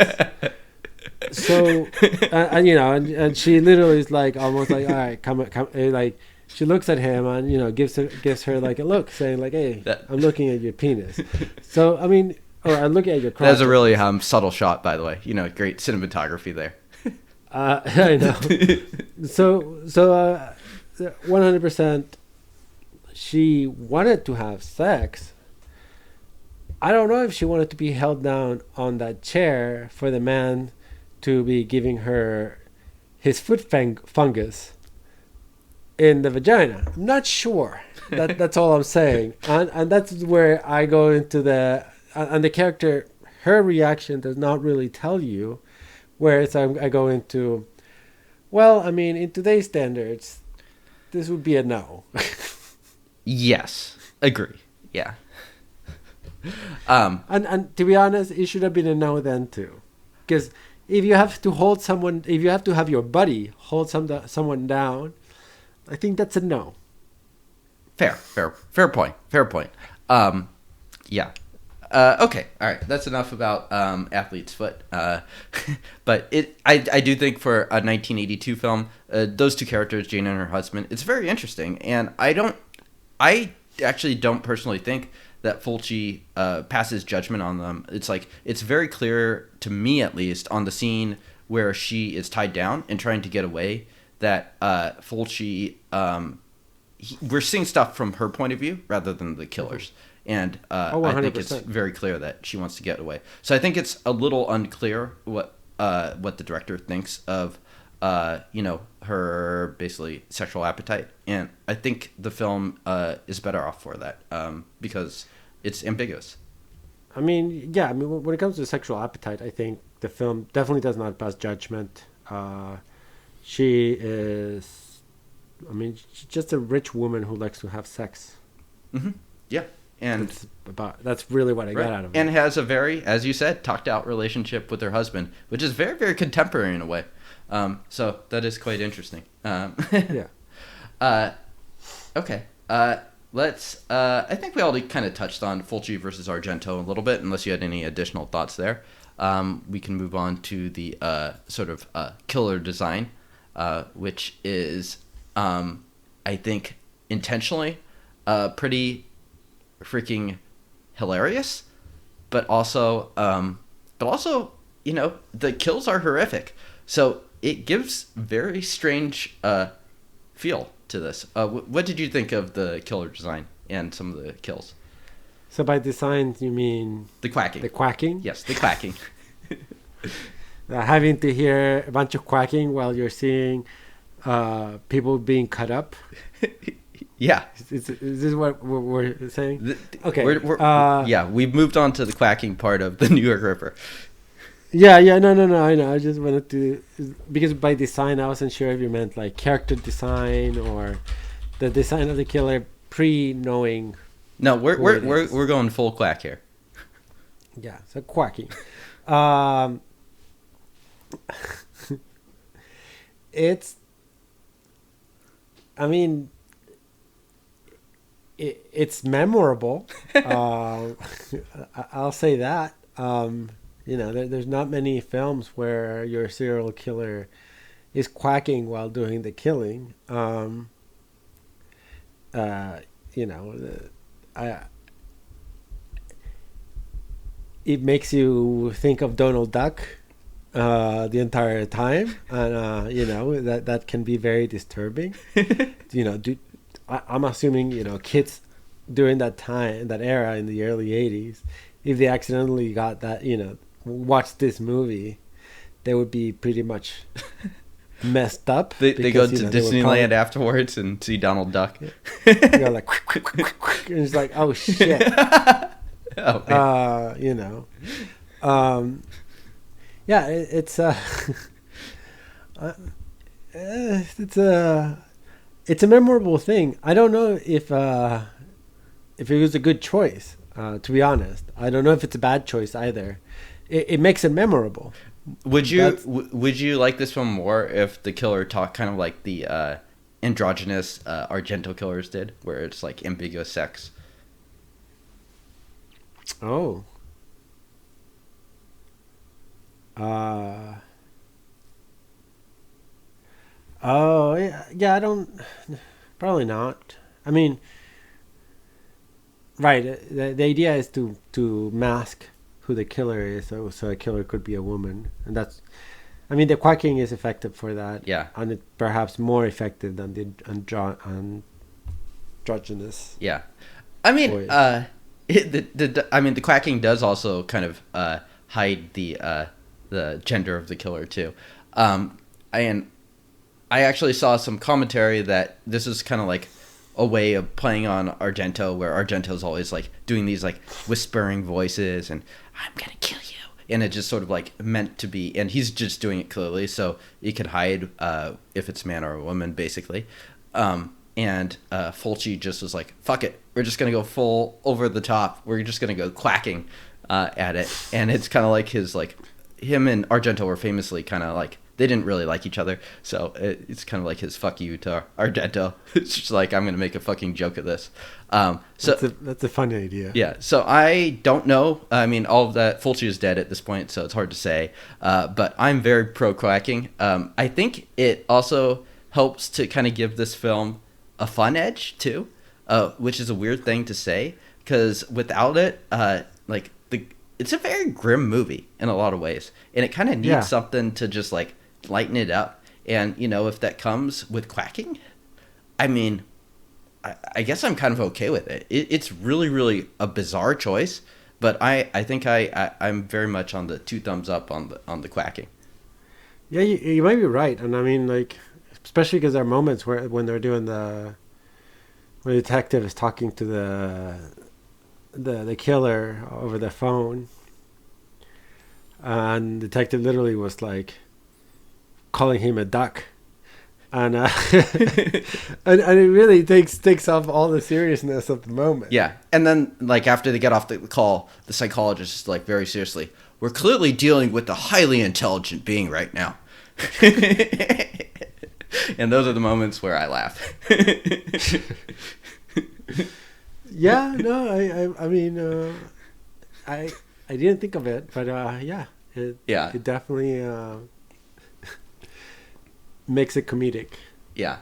So, and she literally is like almost like, all right, come, like she looks at him and gives her like a look, saying like, hey, I'm looking at your penis. So or I'm looking at your crotch. That's a really subtle shot, by the way. Great cinematography there. I know. So 100%, she wanted to have sex, I don't know if she wanted to be held down on that chair for the man to be giving her his fungus in the vagina. I'm not sure. That's all I'm saying. And that's where I go into and the character, her reaction does not really tell you. Whereas I go into, well, I mean, in today's standards, this would be a no. Yes, agree. Yeah. And to be honest, it should have been a no then too, because if you have to hold someone, if you have to have your buddy hold someone down, I think that's a no. Fair point. Yeah. Okay. All right. That's enough about Athlete's Foot. But I do think for a 1982 film, those two characters, Jane and her husband, it's very interesting. And I actually don't personally think that Fulci passes judgment on them. It's like, it's very clear to me, at least, on the scene where she is tied down and trying to get away, that Fulci, we're seeing stuff from her point of view rather than the killer's. And I think it's very clear that she wants to get away. So I think it's a little unclear what the director thinks of, her basically sexual appetite. And I think the film is better off for that because it's ambiguous. I mean, yeah. I mean, when it comes to sexual appetite, I think the film definitely does not pass judgment. She is, I mean, she's just a rich woman who likes to have sex. Mm-hmm. Yeah. And that's really what I got out of it. And has a very, as you said, talked out relationship with her husband, which is very, very contemporary in a way. So that is quite interesting. Yeah. Okay. Let's. I think we already kind of touched on Fulci versus Argento a little bit. Unless you had any additional thoughts there, we can move on to the sort of killer design, which is, I think, intentionally pretty freaking hilarious, but also the kills are horrific, so it gives very strange feel to this. What did you think of the killer design and some of the kills? So by design, you mean the quacking? The quacking? Yes, the quacking. Having to hear a bunch of quacking while you're seeing people being cut up. Yeah. Is this what we're saying? Okay. Yeah, we've moved on to the quacking part of the New York Ripper. Yeah, no, I know. I just wanted to, because by design, I wasn't sure if you meant like character design or the design of the killer pre-knowing. No, we're going full quack here. Yeah, so quacking. It's, I mean, it's memorable. I'll say that. There's not many films where your serial killer is quacking while doing the killing. It makes you think of Donald Duck the entire time, and that can be very disturbing. I'm assuming kids during that time, that era in the early 80s, if they accidentally got that, watched this movie, they would be pretty much messed up. They go to Disneyland afterwards and see Donald Duck. You're like, and it's like, oh shit. Yeah, it's a memorable thing. I don't know if it was a good choice. To be honest, I don't know if it's a bad choice either. It makes it memorable. Would you like this one more if the killer talked kind of like the androgynous Argento killers did, where it's like ambiguous sex? Oh. Yeah. I don't. Probably not. I mean, right. The idea is to mask who the killer is, so a killer could be a woman, and that's. I mean, the quacking is effective for that. Yeah. And it's perhaps more effective than the androgynous. Yeah. I mean, I mean, the quacking does also kind of hide the gender of the killer too. And I actually saw some commentary that this is kind of like a way of playing on Argento, where Argento's always like doing these like whispering voices and "I'm gonna kill you," and it just sort of like meant to be, and he's just doing it clearly so you could hide if it's a man or a woman, basically. And Fulci just was like, "Fuck it, we're just gonna go full over the top. We're just gonna go quacking at it," and it's kind of like his like him and Argento were famously kind of like they didn't really like each other, so it's kind of like his "fuck you" to Argento. It's just like, I'm gonna make a fucking joke of this. So that's a funny idea. yeah. So I don't know. I mean, all of that Fulci is dead at this point, so it's hard to say. But I'm very pro quacking. I think it also helps to kind of give this film a fun edge too, which is a weird thing to say because without it, like it's a very grim movie in a lot of ways, and it kind of needs something to just like lighten it up. And if that comes with quacking, I mean, I guess I'm kind of okay with it. It's really, really a bizarre choice, but I think I'm very much on the 2 thumbs up on the quacking. Yeah, you might be right, and I mean, like, especially because there are moments when they're doing when the detective is talking to the killer over the phone, and the detective literally was like calling him a duck, and and it really takes off all the seriousness of the moment. Yeah, and then like after they get off the call, the psychologist is like very seriously, "We're clearly dealing with a highly intelligent being right now." And those are the moments where I laugh. Yeah, no, I mean, I didn't think of it, but it definitely makes it comedic. Yeah.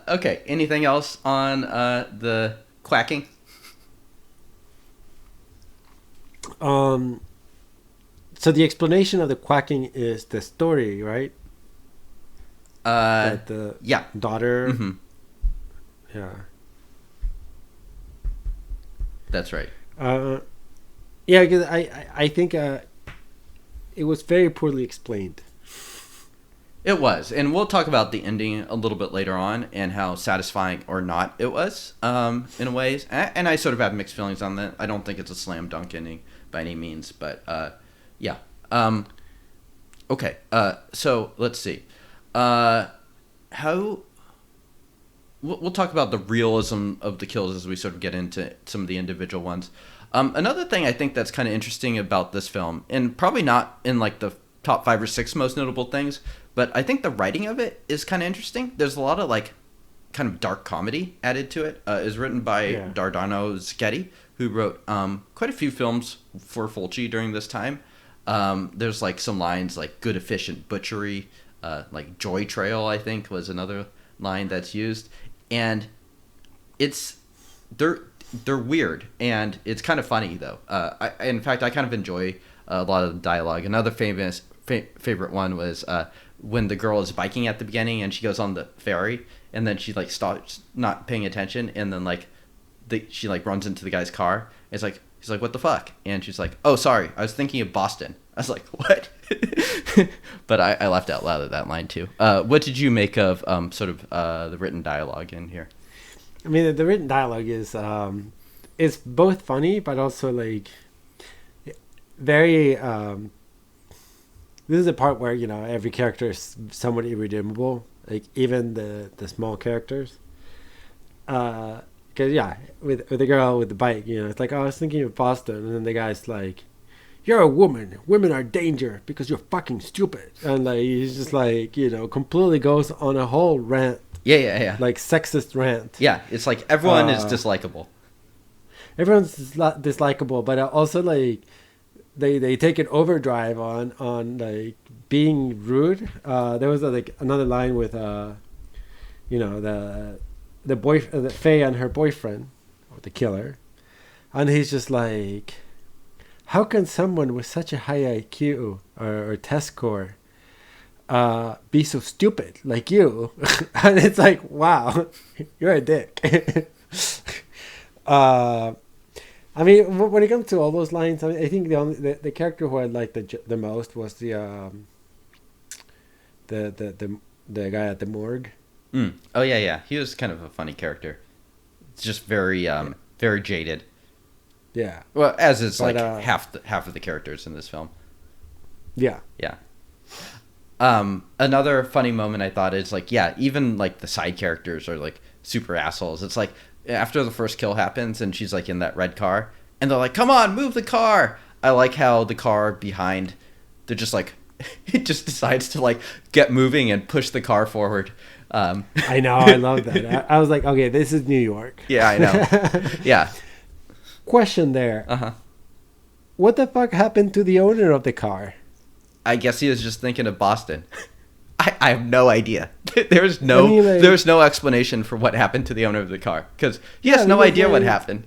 Okay. Anything else on the quacking? So the explanation of the quacking is the story, right? That the daughter. Mm-hmm. Yeah. That's right. Yeah, because I think it was very poorly explained. It was, and we'll talk about the ending a little bit later on and how satisfying or not it was in a ways. And I sort of have mixed feelings on that. I don't think it's a slam dunk ending by any means, but yeah. Okay, so let's see. We'll talk about the realism of the kills as we sort of get into some of the individual ones. Another thing I think that's kind of interesting about this film, and probably not in like the top 5 or 6 most notable things, but I think the writing of it is kind of interesting. There's a lot of like kind of dark comedy added to it. It was written by Dardano Zecchetti, who wrote quite a few films for Fulci during this time. There's like some lines like "good efficient butchery," like "joy trail," I think was another line that's used, and they're weird, and it's kind of funny though. In fact, I kind of enjoy a lot of the dialogue. Another favorite one was when the girl is biking at the beginning and she goes on the ferry, and then she like stops not paying attention, and then like she like runs into the guy's car. It's like he's like, "What the fuck?" And she's like, "Oh, sorry, I was thinking of Boston." I was like, "What?" But I laughed out loud at that line too. What did you make of sort of the written dialogue in here? I mean, the written dialogue is it's both funny but also like very. This is the part where every character is somewhat irredeemable, like even the small characters. Because with the girl with the bike, it's like, "Oh, I was thinking of Boston," and then the guy's like, "You're a woman. Women are danger because you're fucking stupid," and like he's just like completely goes on a whole rant. Yeah. Like sexist rant. Yeah, it's like everyone is dislikable. Everyone's dislikable, but also like they take an overdrive on like being rude. There was like another line with the Faye and her boyfriend, or the killer, and he's just like, "How can someone with such a high IQ or test score be so stupid like you?" And it's like, wow, you're a dick. I mean, when it comes to all those lines, I think the character who I liked the most was the guy at the morgue. Oh yeah. He was kind of a funny character. It's just very very jaded. Yeah. Well, as is But, like half of the characters in this film. Yeah. Yeah. Another funny moment I thought is like, yeah, even like the side characters are like super assholes. It's like after the first kill happens and she's like in that red car and they're like, come on, move the car. I like how the car behind, they're just like, it just decides to like get moving and push the car forward. I know. I love that. I was like, okay, this is New York. Yeah, I know. Yeah. Question there. Uh-huh. What the fuck happened to the owner of the car? I guess he was just thinking of Boston. I have no idea. There's no I mean, like, there's no explanation for what happened to the owner of the car because he has no idea what happened.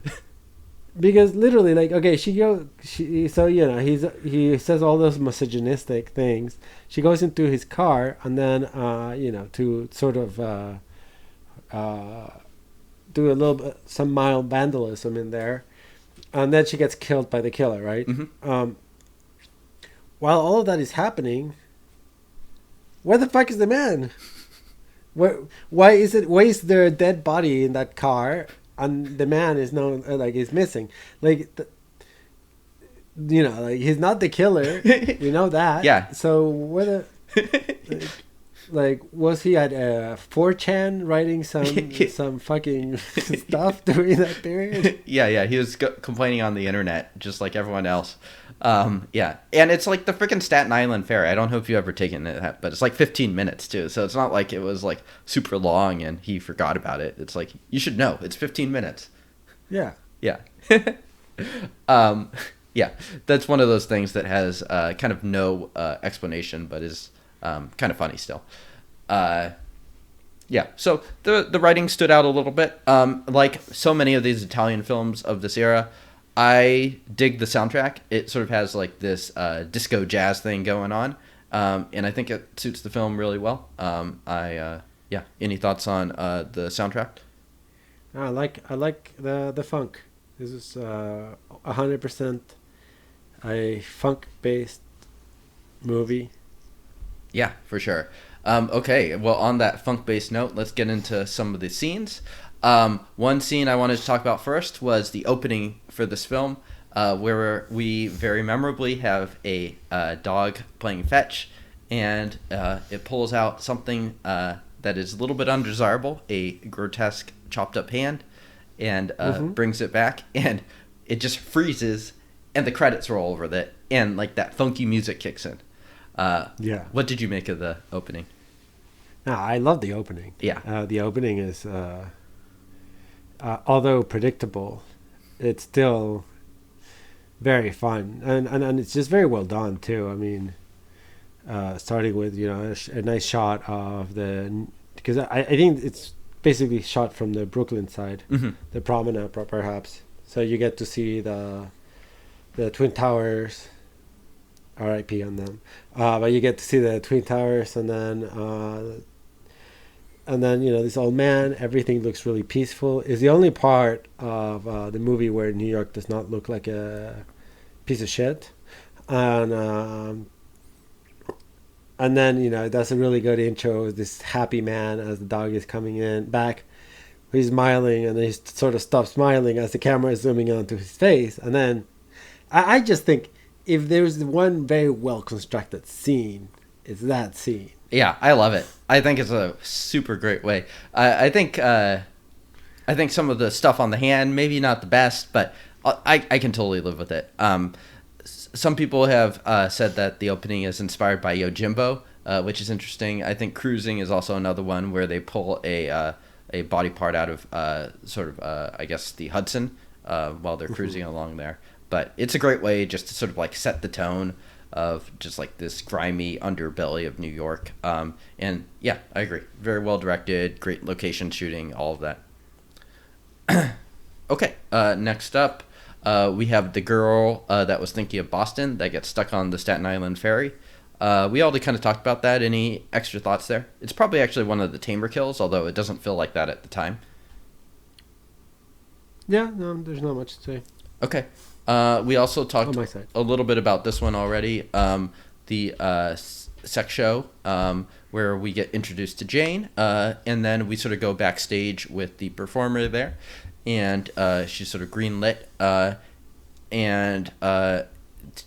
Because literally, like, okay, so he says all those misogynistic things. She goes into his car and then to sort of do a little bit some mild vandalism in there, and then she gets killed by the killer, right? Mm-hmm. While all of that is happening, where the fuck is the man? Why is there a dead body in that car and the man is is missing? Like, like he's not the killer. We know that. Yeah. So whether was he at 4chan writing some fucking stuff during that period? Yeah. He was complaining on the internet just like everyone else. Yeah, and it's like the freaking Staten Island Ferry. I don't know if you ever taken it, but it's like 15 minutes too. So it's not like it was like super long and he forgot about it. It's like you should know it's 15 minutes. Yeah. Yeah. Yeah. That's one of those things that has kind of no explanation, but is kind of funny still. Yeah. So the writing stood out a little bit. Like so many of these Italian films of this era, I dig the soundtrack. It sort of has like this disco jazz thing going on, and I think it suits the film really well. Yeah. Any thoughts on the soundtrack? I like the funk. This is 100% a funk based movie. Yeah, for sure. Okay, well, on that funk based note, let's get into some of the scenes. One scene I wanted to talk about first was the opening for this film, where we very memorably have a dog playing fetch, and it pulls out something that is a little bit undesirable, a grotesque chopped up hand, and brings it back, and it just freezes, and the credits roll over it, and like that funky music kicks in. Yeah. What did you make of the opening? No, I love the opening. Yeah. The opening is, although predictable, it's still very fun, and it's just very well done too. I mean, starting with a nice shot of because I think it's basically shot from the Brooklyn side, Mm-hmm. the promenade perhaps. So you get to see the Twin Towers. R.I.P. on them, but you get to see the Twin Towers, and then this old man. Everything looks really peaceful. Is the only part of the movie where New York does not look like a piece of shit, and then that's a really good intro. This happy man as the dog is coming in back. He's smiling, and then he sort of stops smiling as the camera is zooming onto his face, and then I just think, if there's one very well constructed scene, it's that scene. Yeah, I love it. I think it's a super great way. I think some of the stuff on the hand, maybe not the best, but I can totally live with it. Some people have said that the opening is inspired by Yojimbo, which is interesting. I think Cruising is also another one where they pull a body part out of I guess the Hudson while they're cruising along there. But it's a great way just to sort of like set the tone of just like this grimy underbelly of New York. And yeah, I agree. Very well directed, great location shooting, all of that. Okay, next up, we have the girl that was thinking of Boston that gets stuck on the Staten Island ferry. We already kind of talked about that. Any extra thoughts there? It's probably actually one of the tamer kills, although it doesn't feel like that at the time. Yeah, no, there's not much to say. Okay. We also talked On my side. a little bit about this one already. The sex show where we get introduced to Jane, and then we sort of go backstage with the performer there, and she's sort of greenlit, and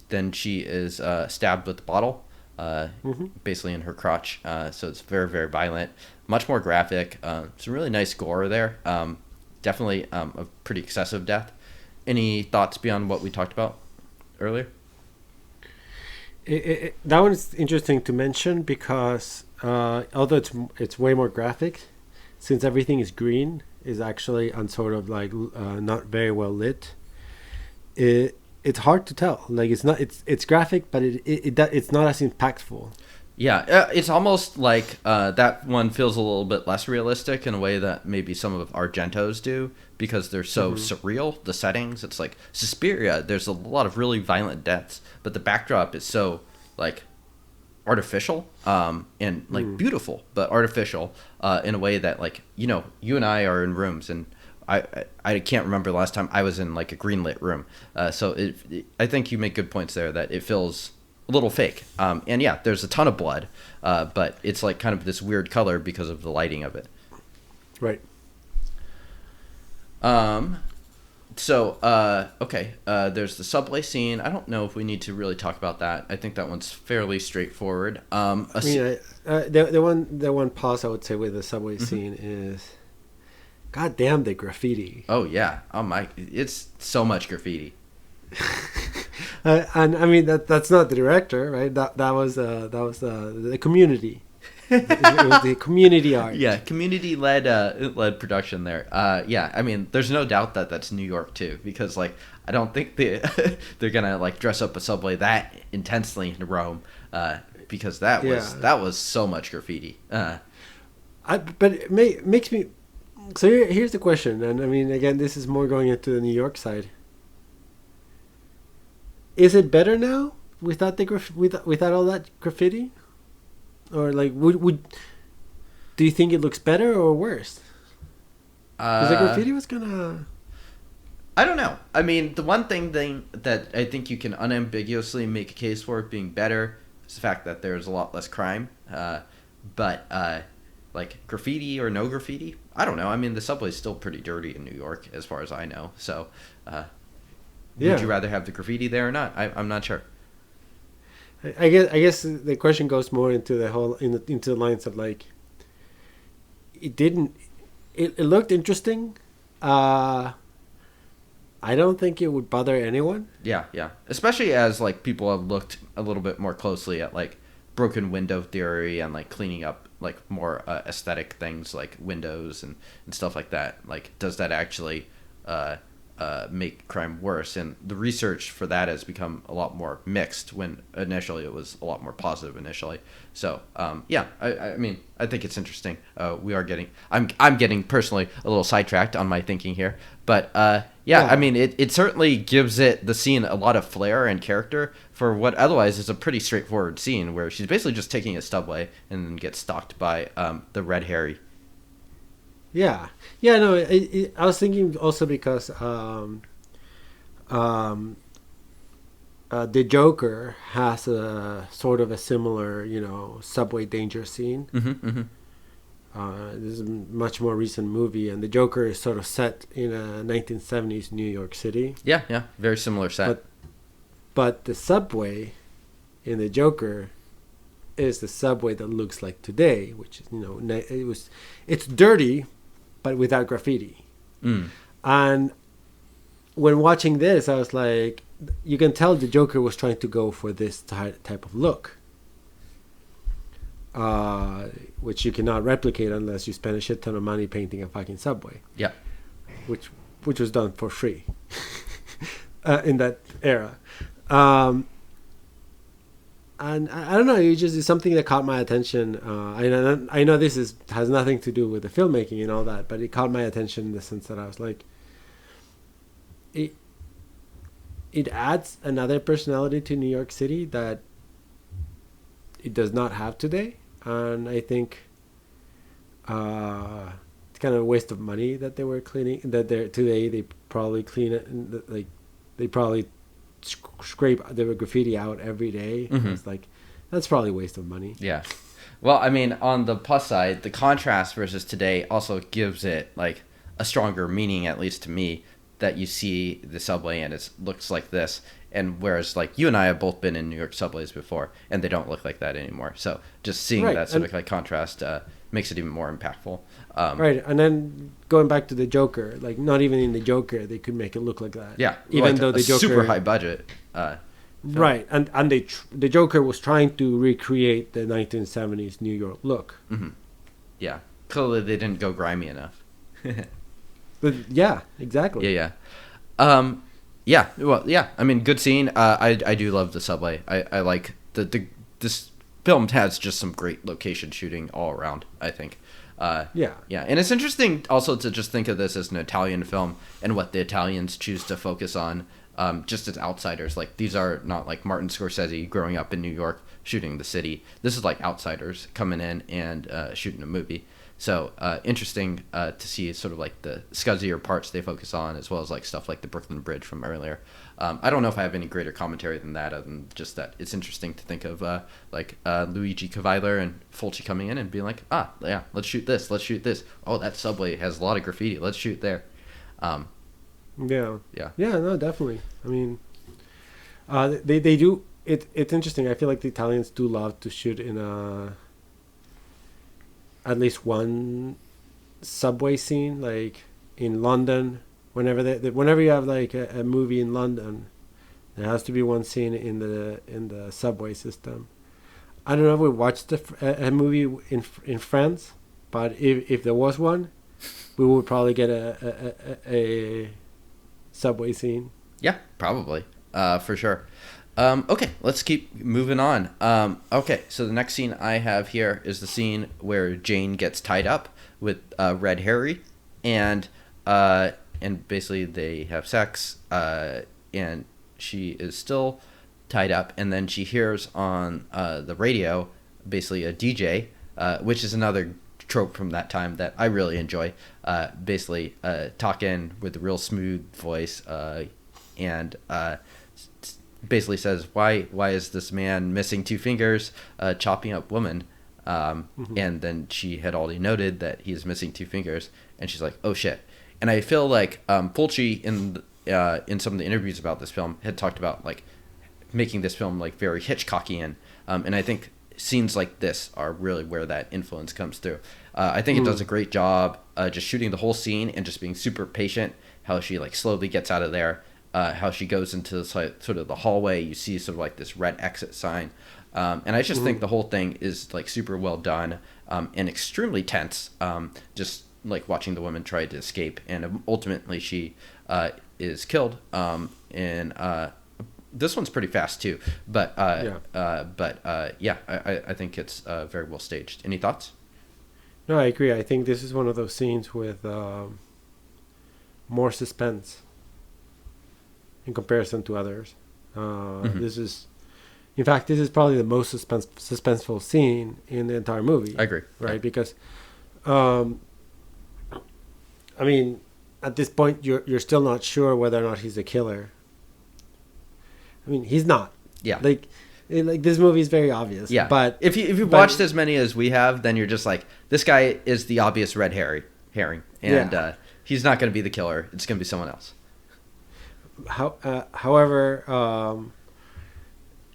then she is stabbed with a bottle, basically in her crotch. So it's very, very violent, much more graphic. Some really nice gore there. Definitely a pretty excessive death. Any thoughts beyond what we talked about earlier? That one is interesting to mention because although it's way more graphic, since everything is green, is actually on sort of like not very well lit. It's hard to tell. Like it's graphic, but it's not as impactful. Yeah, it's almost like that one feels a little bit less realistic in a way that maybe some of Argento's do because they're so surreal. The settings, it's like Suspiria. There's a lot of really violent deaths, but the backdrop is so like artificial and like beautiful, but artificial in a way that like you and I are in rooms and. I can't remember the last time I was in like a greenlit room, so I think you make good points there that it feels a little fake. And yeah, there's a ton of blood, but it's like kind of this weird color because of the lighting of it. Right. Okay. There's the subway scene. I don't know if we need to really talk about that. I think that one's fairly straightforward. The one pause I would say with the subway scene is, God damn the graffiti. Oh yeah. Oh my! It's so much graffiti. And I mean that's not the director, right? That was the community. It was the community art. Yeah, community led production there. Yeah, I mean, there's no doubt that that's New York too, because like I don't think they're gonna like dress up a subway that intensely in Rome, because that was so much graffiti. But it makes me. So here's the question, and I mean, again, this is more going into the New York side. Is it better now without without all that graffiti, or like would do you think it looks better or worse? Because the graffiti was gonna. I don't know. I mean, the one thing that I think you can unambiguously make a case for it being better is the fact that there's a lot less crime. But like graffiti or no graffiti, I don't know. I mean, the subway's still pretty dirty in New York, as far as I know. So, would you rather have the graffiti there or not? I'm not sure. I guess the question goes more into the whole into the lines of like. It looked interesting. I don't think it would bother anyone. Yeah. Especially as like people have looked a little bit more closely at like broken window theory and like cleaning up like more aesthetic things like windows and stuff like that. Like, does that actually make crime worse? And the research for that has become a lot more mixed when initially it was a lot more positive initially. So I mean, I think it's interesting. We are getting I'm getting personally a little sidetracked on my thinking here, but I mean it certainly gives the scene a lot of flair and character for what otherwise is a pretty straightforward scene where she's basically just taking a subway and then gets stalked by the Red Harry. Yeah. No, I was thinking also because the Joker has a sort of a similar, subway danger scene. This is a much more recent movie, and the Joker is sort of set in a 1970s New York City. Yeah, very similar set. But the subway in the Joker is the subway that looks like today, which is it's dirty, but without graffiti. And when watching this, I was like, you can tell the Joker was trying to go for this type of look, which you cannot replicate unless you spend a shit ton of money painting a fucking subway. Yeah, which was done for free in that era. And I don't know, it's something that caught my attention. I know this has nothing to do with the filmmaking and all that, but it caught my attention in the sense that I was like, it adds another personality to New York City that it does not have today, and I think it's kind of a waste of money that they were cleaning. Today they probably clean it, and like they probably scrape the graffiti out every day. It's like, that's probably a waste of money. Yeah. Well, I mean, on the plus side, the contrast versus today also gives it like a stronger meaning, at least to me, that you see the subway and it looks like this. And whereas like you and I have both been in New York subways before and they don't look like that anymore. So just seeing Right, that sort and- of like contrast makes it even more impactful. Right, and then going back to the Joker, like not even in the Joker they could make it look like that. Yeah. even like though a the Joker, super high budget. right, and the Joker was trying to recreate the 1970s New York look. Yeah. Clearly they didn't go grimy enough. But yeah, exactly. Yeah. Yeah. Well, yeah. I mean, good scene. I do love the subway. I like this film has just some great location shooting all around, I think. Yeah. Yeah. And it's interesting also to just think of this as an Italian film and what the Italians choose to focus on, just as outsiders. Like, these are not like Martin Scorsese growing up in New York shooting the city. This is like outsiders coming in and shooting a movie. So interesting to see sort of like the scuzzier parts they focus on, as well as like stuff like the Brooklyn Bridge from earlier. I don't know if I have any greater commentary than that, other than just that it's interesting to think of Luigi Cavalier and Fulci coming in and being like, yeah, let's shoot this. Oh, that subway has a lot of graffiti. Let's shoot there. Yeah. Yeah. No, definitely. I mean, they do. It's interesting. I feel like the Italians do love to shoot in at least one subway scene, like in London. Whenever you have like a movie in London, there has to be one scene in the subway system. I don't know if we watched a movie in France, but if there was one, we would probably get a subway scene. Yeah, probably. For sure. Okay, let's keep moving on. Okay, so the next scene I have here is the scene where Jane gets tied up with Red Harry, and basically they have sex, and she is still tied up, and then she hears on the radio, basically a DJ, which is another trope from that time that I really enjoy, basically talking with a real smooth voice, and basically says, why is this man missing two fingers, chopping up woman? And then she had already noted that he is missing two fingers, and she's like, oh shit. And I feel like Fulci in some of the interviews about this film had talked about like making this film like very Hitchcockian, and I think scenes like this are really where that influence comes through. I think it does a great job just shooting the whole scene and just being super patient, how she like slowly gets out of there, how she goes into sort of the hallway. You see sort of like this red exit sign, and I just think the whole thing is like super well done, and extremely tense, just like watching the woman try to escape, and ultimately she is killed, and this one's pretty fast too, but yeah, I think it's very well staged. Any thoughts? No, I agree. I think this is one of those scenes with more suspense in comparison to others. This is, in fact, this is probably the most suspenseful scene in the entire movie. I agree. Right, Yeah. because, I mean, at this point, you're still not sure whether or not he's a killer. I mean, he's not. Yeah. Like this movie is very obvious. Yeah. But if you've watched as many as we have, then you're just like, this guy is the obvious red herring, and he's not going to be the killer. It's going to be someone else. However,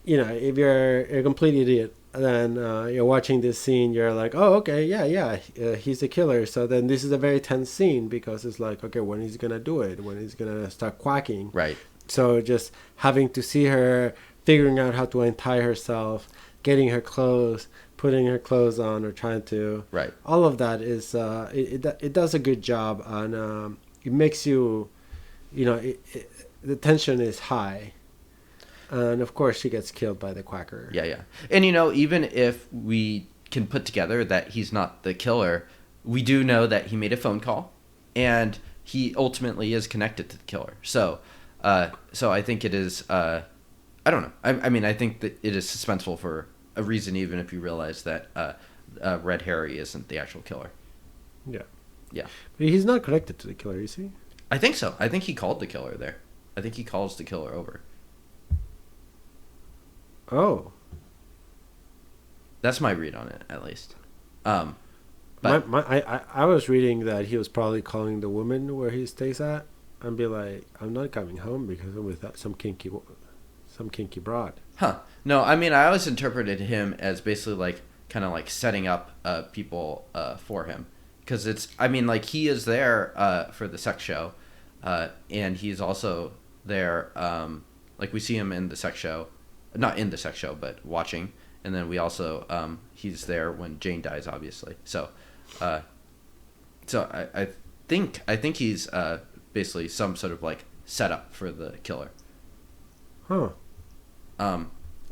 if you're a complete idiot, then you're watching this scene, you're like, oh, okay, yeah, he's a killer. So then this is a very tense scene because it's like, okay, when he's gonna do it? When he's gonna start quacking? Right. So just having to see her figuring out how to untie herself, getting her clothes, putting her clothes on, or trying to, Right. all of that is it does a good job, and it makes you, the tension is high. And of course, she gets killed by the quacker. Yeah. And even if we can put together that he's not the killer, we do know that he made a phone call, and he ultimately is connected to the killer. So I think it is. I don't know. I mean, I think that it is suspenseful for a reason, even if you realize that Red Harry isn't the actual killer. Yeah. Yeah. But he's not connected to the killer, is he? I think so. I think he called the killer there. I think he calls the killer over. Oh. That's my read on it, at least. But I was reading that he was probably calling the woman where he stays at and be like, I'm not coming home because I'm with some kinky broad. huh? No, I mean, I always interpreted him as basically like kind of like setting up people for him, because it's. I mean, like he is there for the sex show, and he's also there. Like we see him in the sex show, not in the sex show, but watching. And then we also he's there when Jane dies, obviously. So, I think he's basically some sort of like setup for the killer. Huh.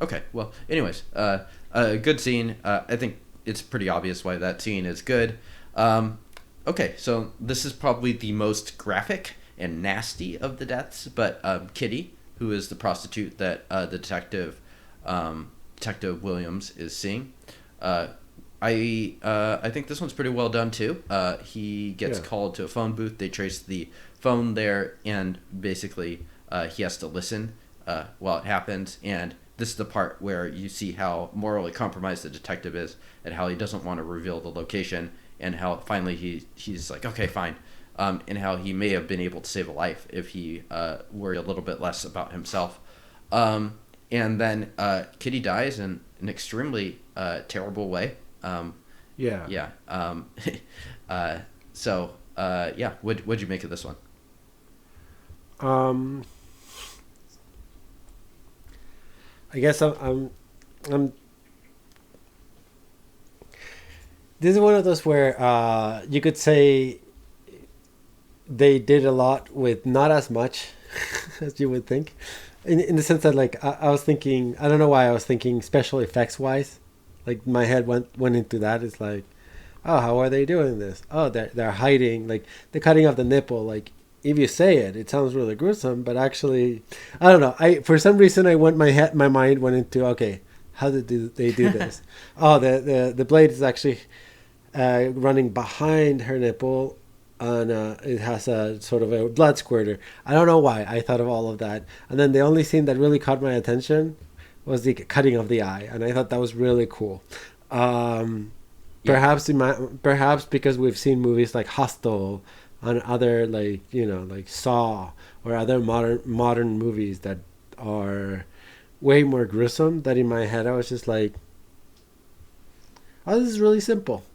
Okay. Well, anyways, a good scene. I think it's pretty obvious why that scene is good. Okay, so this is probably the most graphic and nasty of the deaths, but Kitty, who is the prostitute that the detective. Detective Williams is seeing. I think this one's pretty well done too. He gets called to a phone booth. They trace the phone there, and basically he has to listen while it happens. And this is the part where you see how morally compromised the detective is, and how he doesn't want to reveal the location, and how finally he's like, okay, fine. And how he may have been able to save a life if he worried a little bit less about himself. And then Kitty dies in an extremely terrible way. Yeah. Yeah. So yeah, what'd you make of this one? I guess I'm. This is one of those where you could say they did a lot with not as much as you would think. In the sense that, like, I was thinking, I don't know why I was thinking special effects wise, like my head went into that. It's like, oh, how are they doing this? Oh, they're hiding, like the cutting off the nipple. Like if you say it sounds really gruesome, but actually, I don't know. For some reason my mind went into, okay, how did they do this? Oh, the blade is actually running behind her nipple. And it has a sort of a blood squirter. I don't know why I thought of all of that. And then the only scene that really caught my attention was the cutting of the eye, and I thought that was really cool. Perhaps because we've seen movies like Hostel and other, like, like Saw, or other modern movies that are way more gruesome, that in my head I was just like, oh, this is really simple.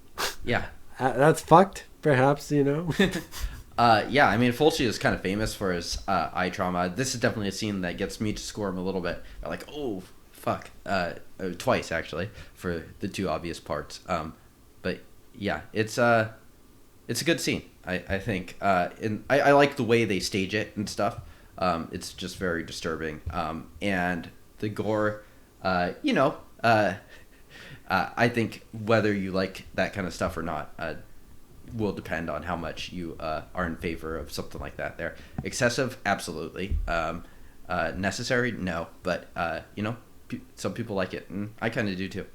Yeah. That's fucked. Perhaps, yeah, I mean, Fulci is kind of famous for his eye trauma. This is definitely a scene that gets me to squirm a little bit. Like, oh, fuck. Twice, actually, for the two obvious parts. But, yeah, it's a good scene, I think. And I like the way they stage it and stuff. It's just very disturbing. And the gore, I think whether you like that kind of stuff or not, will depend on how much you are in favor of something like that. There, excessive, absolutely. Necessary, no. But some people like it, and I kind of do too.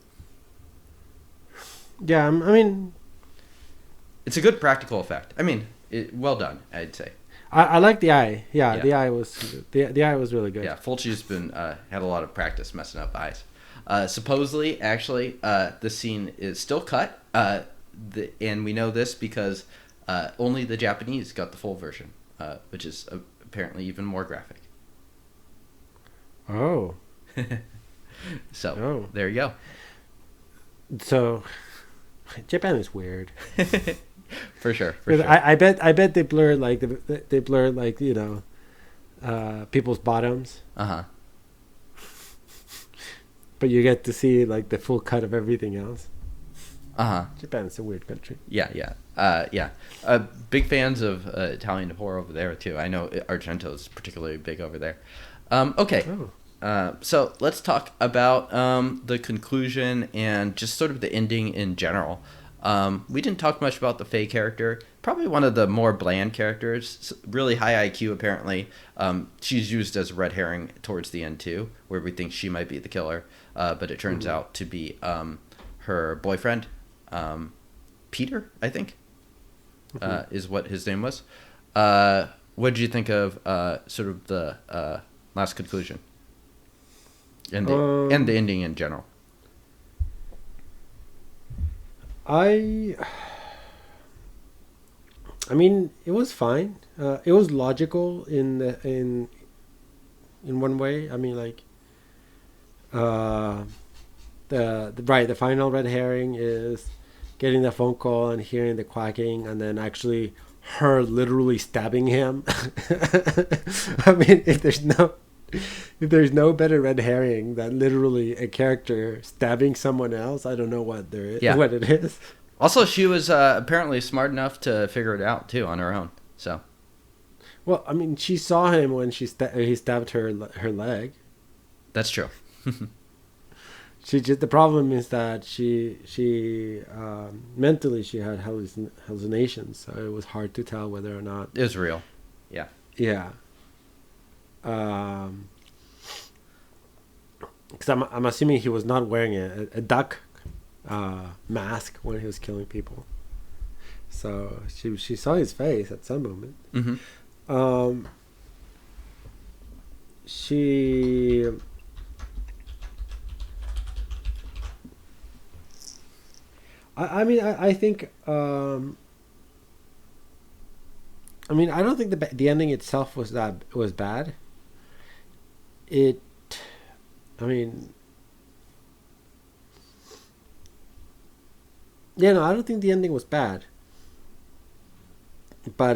Yeah, I mean, it's a good practical effect. I mean, well done, I'd say. I like the eye. Yeah, the eye was the eye was really good. Yeah, Fulci's been had a lot of practice messing up eyes. Supposedly, actually, the scene is still cut. And we know this because only the Japanese got the full version, which is apparently even more graphic. Oh. So, There you go. So, Japan is weird. For sure. I bet they blur like people's bottoms. Uh-huh. But you get to see like the full cut of everything else. Uh-huh. Japan's a weird country. Yeah. Big fans of Italian horror over there too. I know Argento's particularly big over there. Okay. Oh. So let's talk about the conclusion and just sort of the ending in general. We didn't talk much about the Faye character. Probably one of the more bland characters. Really high IQ, apparently. She's used as a red herring towards the end, too, where we think she might be the killer. But it turns out to be her boyfriend, Peter, I think, is what his name was. what did you think of sort of the last conclusion and the ending in general? I mean, it was fine. It was logical in one way. I mean, like, the final red herring is getting the phone call and hearing the quacking, and then actually her literally stabbing him. I mean, if there's no better red herring than literally a character stabbing someone else, I don't know what what it is. Also, she was apparently smart enough to figure it out too on her own. So, well, I mean, she saw him when he stabbed her leg. that's true. The problem is that she mentally she had hallucinations, so it was hard to tell whether or not It was real. Yeah. Yeah. Because I'm assuming he was not wearing a duck mask when he was killing people. So she saw his face at some moment. Mm-hmm. She. I mean, I think. I mean, I don't think the ending itself was bad. I mean, yeah, no, I don't think the ending was bad. But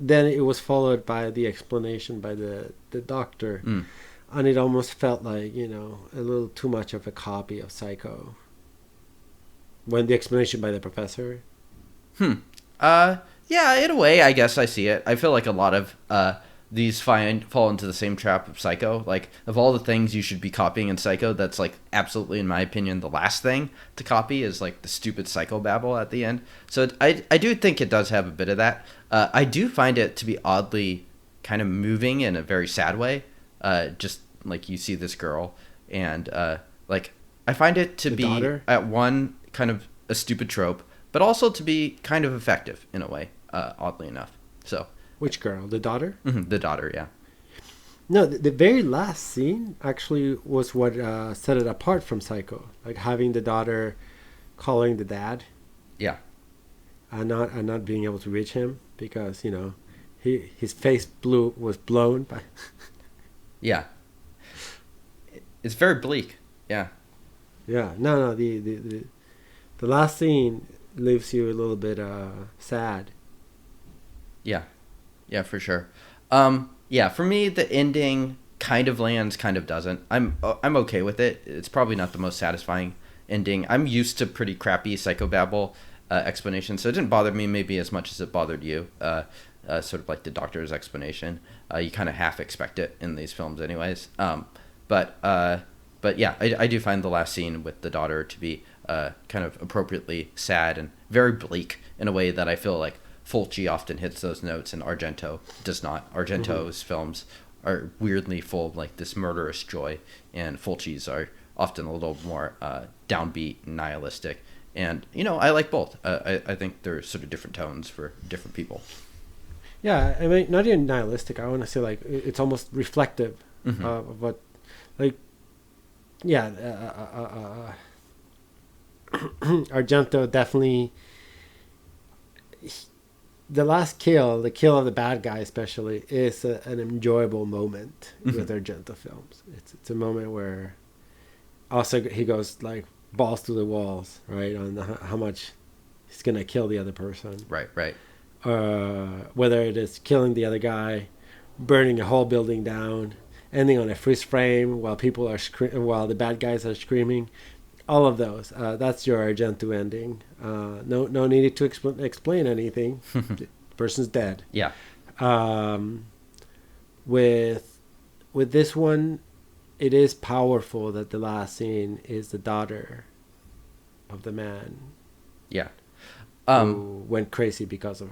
then it was followed by the explanation by the doctor, and it almost felt like a little too much of a copy of Psycho. When the explanation by the professor. Yeah, in a way, I guess I see it. I feel like a lot of these fall into the same trap of Psycho. Like, of all the things you should be copying in Psycho, that's, like, absolutely, in my opinion, the last thing to copy is, like, the stupid psychobabble at the end. So I do think it does have a bit of that. I do find it to be oddly kind of moving in a very sad way. Just, like, you see this girl, and, like, I find it to be, daughter? at one, kind of a stupid trope, but also to be kind of effective in a way, oddly enough. So, which girl? The daughter? Mm-hmm, the daughter, yeah. No, the very last scene actually was what set it apart from Psycho. Like having the daughter calling the dad. Yeah. And not being able to reach him because, his face was blown by. Yeah. It's very bleak. Yeah. Yeah. No, the last scene leaves you a little bit sad. Yeah. Yeah, for sure. Yeah, for me, the ending kind of lands, kind of doesn't. I'm okay with it. It's probably not the most satisfying ending. I'm used to pretty crappy psychobabble explanations, so it didn't bother me maybe as much as it bothered you. Sort of like the doctor's explanation. You kind of half expect it in these films, anyways. But yeah, I do find the last scene with the daughter to be kind of appropriately sad and very bleak in a way that I feel like Fulci often hits those notes and Argento does not. Argento's films are weirdly full of like this murderous joy, and Fulci's are often a little more downbeat and nihilistic. And I like both. I think they're sort of different tones for different people. Yeah, I mean, not even nihilistic. I want to say like it's almost reflective of what, like, yeah. Argento definitely. The last kill, the kill of the bad guy especially, is an enjoyable moment with Argento films. It's a moment where also he goes like balls to the walls, right, on how much he's gonna kill the other person. Right. Whether it is killing the other guy, burning a whole building down, ending on a freeze frame while people are while the bad guys are screaming. All of those. That's your Argento ending. No need to explain anything. The person's dead. Yeah. With this one, it is powerful that the last scene is the daughter of the man. Yeah. Who went crazy because of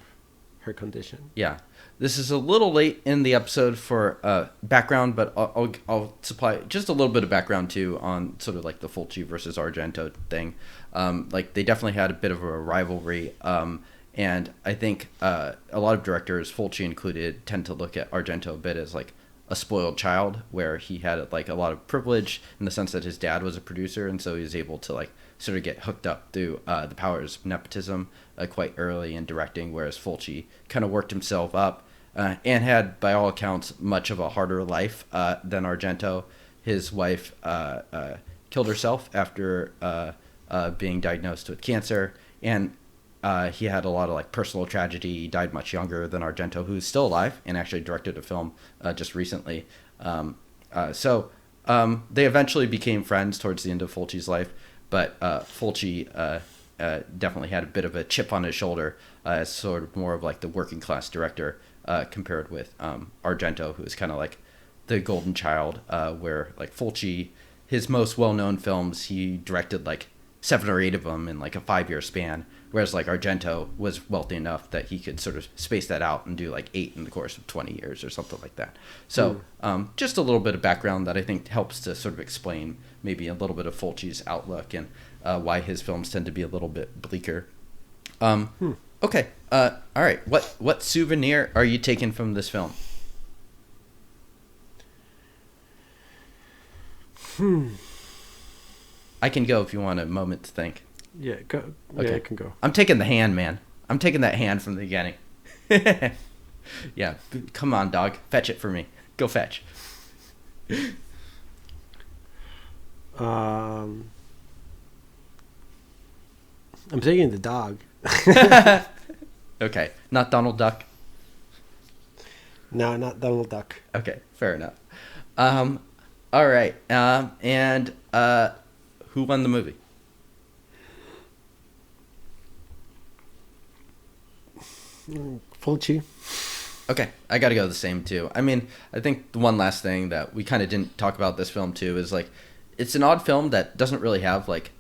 her condition. Yeah. This is a little late in the episode for background, but I'll supply just a little bit of background too on sort of like the Fulci versus Argento thing. Like they definitely had a bit of a rivalry, And I think a lot of directors, Fulci included, tend to look at Argento a bit as like a spoiled child, where he had like a lot of privilege in the sense that his dad was a producer, and so he was able to like sort of get hooked up through the powers of nepotism quite early in directing, whereas Fulci kind of worked himself up and had, by all accounts, much of a harder life than Argento. His wife killed herself after being diagnosed with cancer, and he had a lot of like personal tragedy. He died much younger than Argento, who's still alive and actually directed a film just recently. So they eventually became friends towards the end of Fulci's life, but Fulci definitely had a bit of a chip on his shoulder as sort of more of like the working class director compared with Argento, who is kind of like the golden child, where like Fulci, his most well-known films, he directed like 7 or 8 of them in like a 5-year span, whereas like Argento was wealthy enough that he could sort of space that out and do like 8 in the course of 20 years or something like that. So just a little bit of background that I think helps to sort of explain maybe a little bit of Fulci's outlook and why his films tend to be a little bit bleaker. Okay. All right. What souvenir are you taking from this film? I can go if you want a moment to think. Yeah, go. Okay. Yeah, I can go. I'm taking the hand, man. I'm taking that hand from the beginning. Yeah. Come on, dog. Fetch it for me. Go fetch. I'm taking the dog. Okay. Not Donald Duck. No, not Donald Duck. Okay. Fair enough. All right. And who won the movie? Fulci. Okay, I got to go the same too. I mean, I think the one last thing that we kind of didn't talk about this film too is like, it's an odd film that doesn't really have like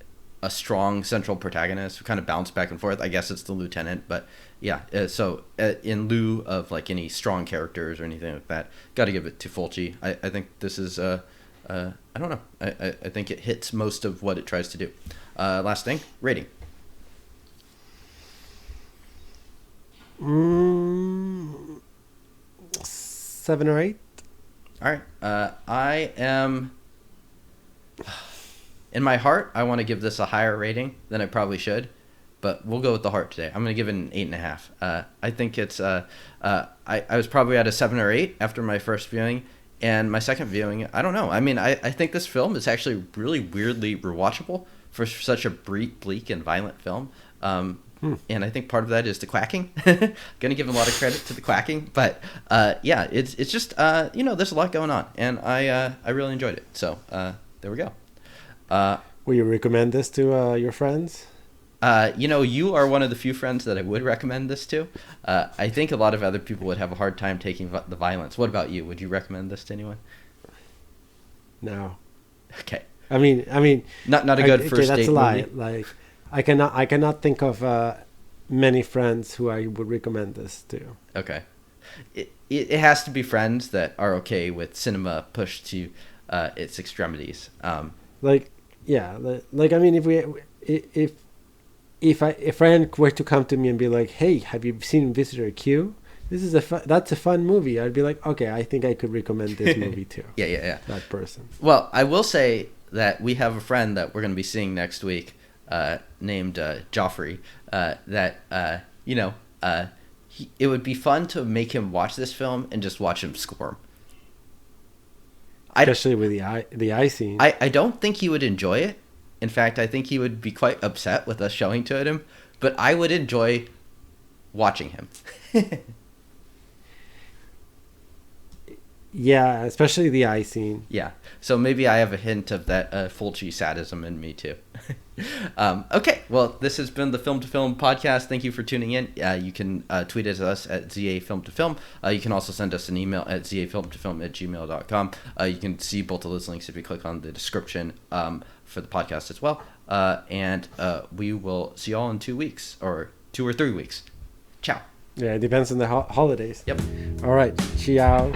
a strong central protagonist. We kind of bounce back and forth. I guess it's the lieutenant, but yeah. So in lieu of like any strong characters or anything like that, got to give it to Fulci. I think this is I don't know. I think it hits most of what it tries to do. Last thing, rating. 7 or 8. All right. I am, in my heart, I want to give this a higher rating than I probably should, but we'll go with the heart today. I'm going to give it an 8.5. I think it's, I was probably at a 7 or 8 after my first viewing, and my second viewing, I don't know. I mean, I think this film is actually really weirdly rewatchable for such a bleak and violent film. And I think part of that is the quacking. Gonna give a lot of credit to the quacking, but yeah, it's just there's a lot going on, and I really enjoyed it. So there we go. Will you recommend this to your friends? You are one of the few friends that I would recommend this to. I think a lot of other people would have a hard time taking the violence. What about you? Would you recommend this to anyone? No. Okay. I mean, not a good first that's date a lie. movie? Like, I cannot think of many friends who I would recommend this to. Okay. It has to be friends that are okay with cinema pushed to its extremities. Like, yeah, like I mean, if a friend were to come to me and be like, "Hey, have you seen Visitor Q? This is that's a fun movie," I'd be like, "Okay, I think I could recommend this movie too." Yeah. That person. Well, I will say that we have a friend that we're going to be seeing next week, named Joffrey. It would be fun to make him watch this film and just watch him squirm. Especially with the eye scene. I don't think he would enjoy it. In fact, I think he would be quite upset with us showing to him. But I would enjoy watching him. Yeah, especially the eye scene. Yeah. So maybe I have a hint of that Fulci sadism in me too. Okay. Well, this has been the Film to Film podcast. Thank you for tuning in. You can tweet at us at ZAFilmToFilm. You can also send us an email at ZAFilmToFilm@gmail.com. You can see both of those links if you click on the description for the podcast as well. And we will see you all in 2 weeks or 2 or 3 weeks. Ciao. Yeah, it depends on the holidays. Yep. All right. Ciao.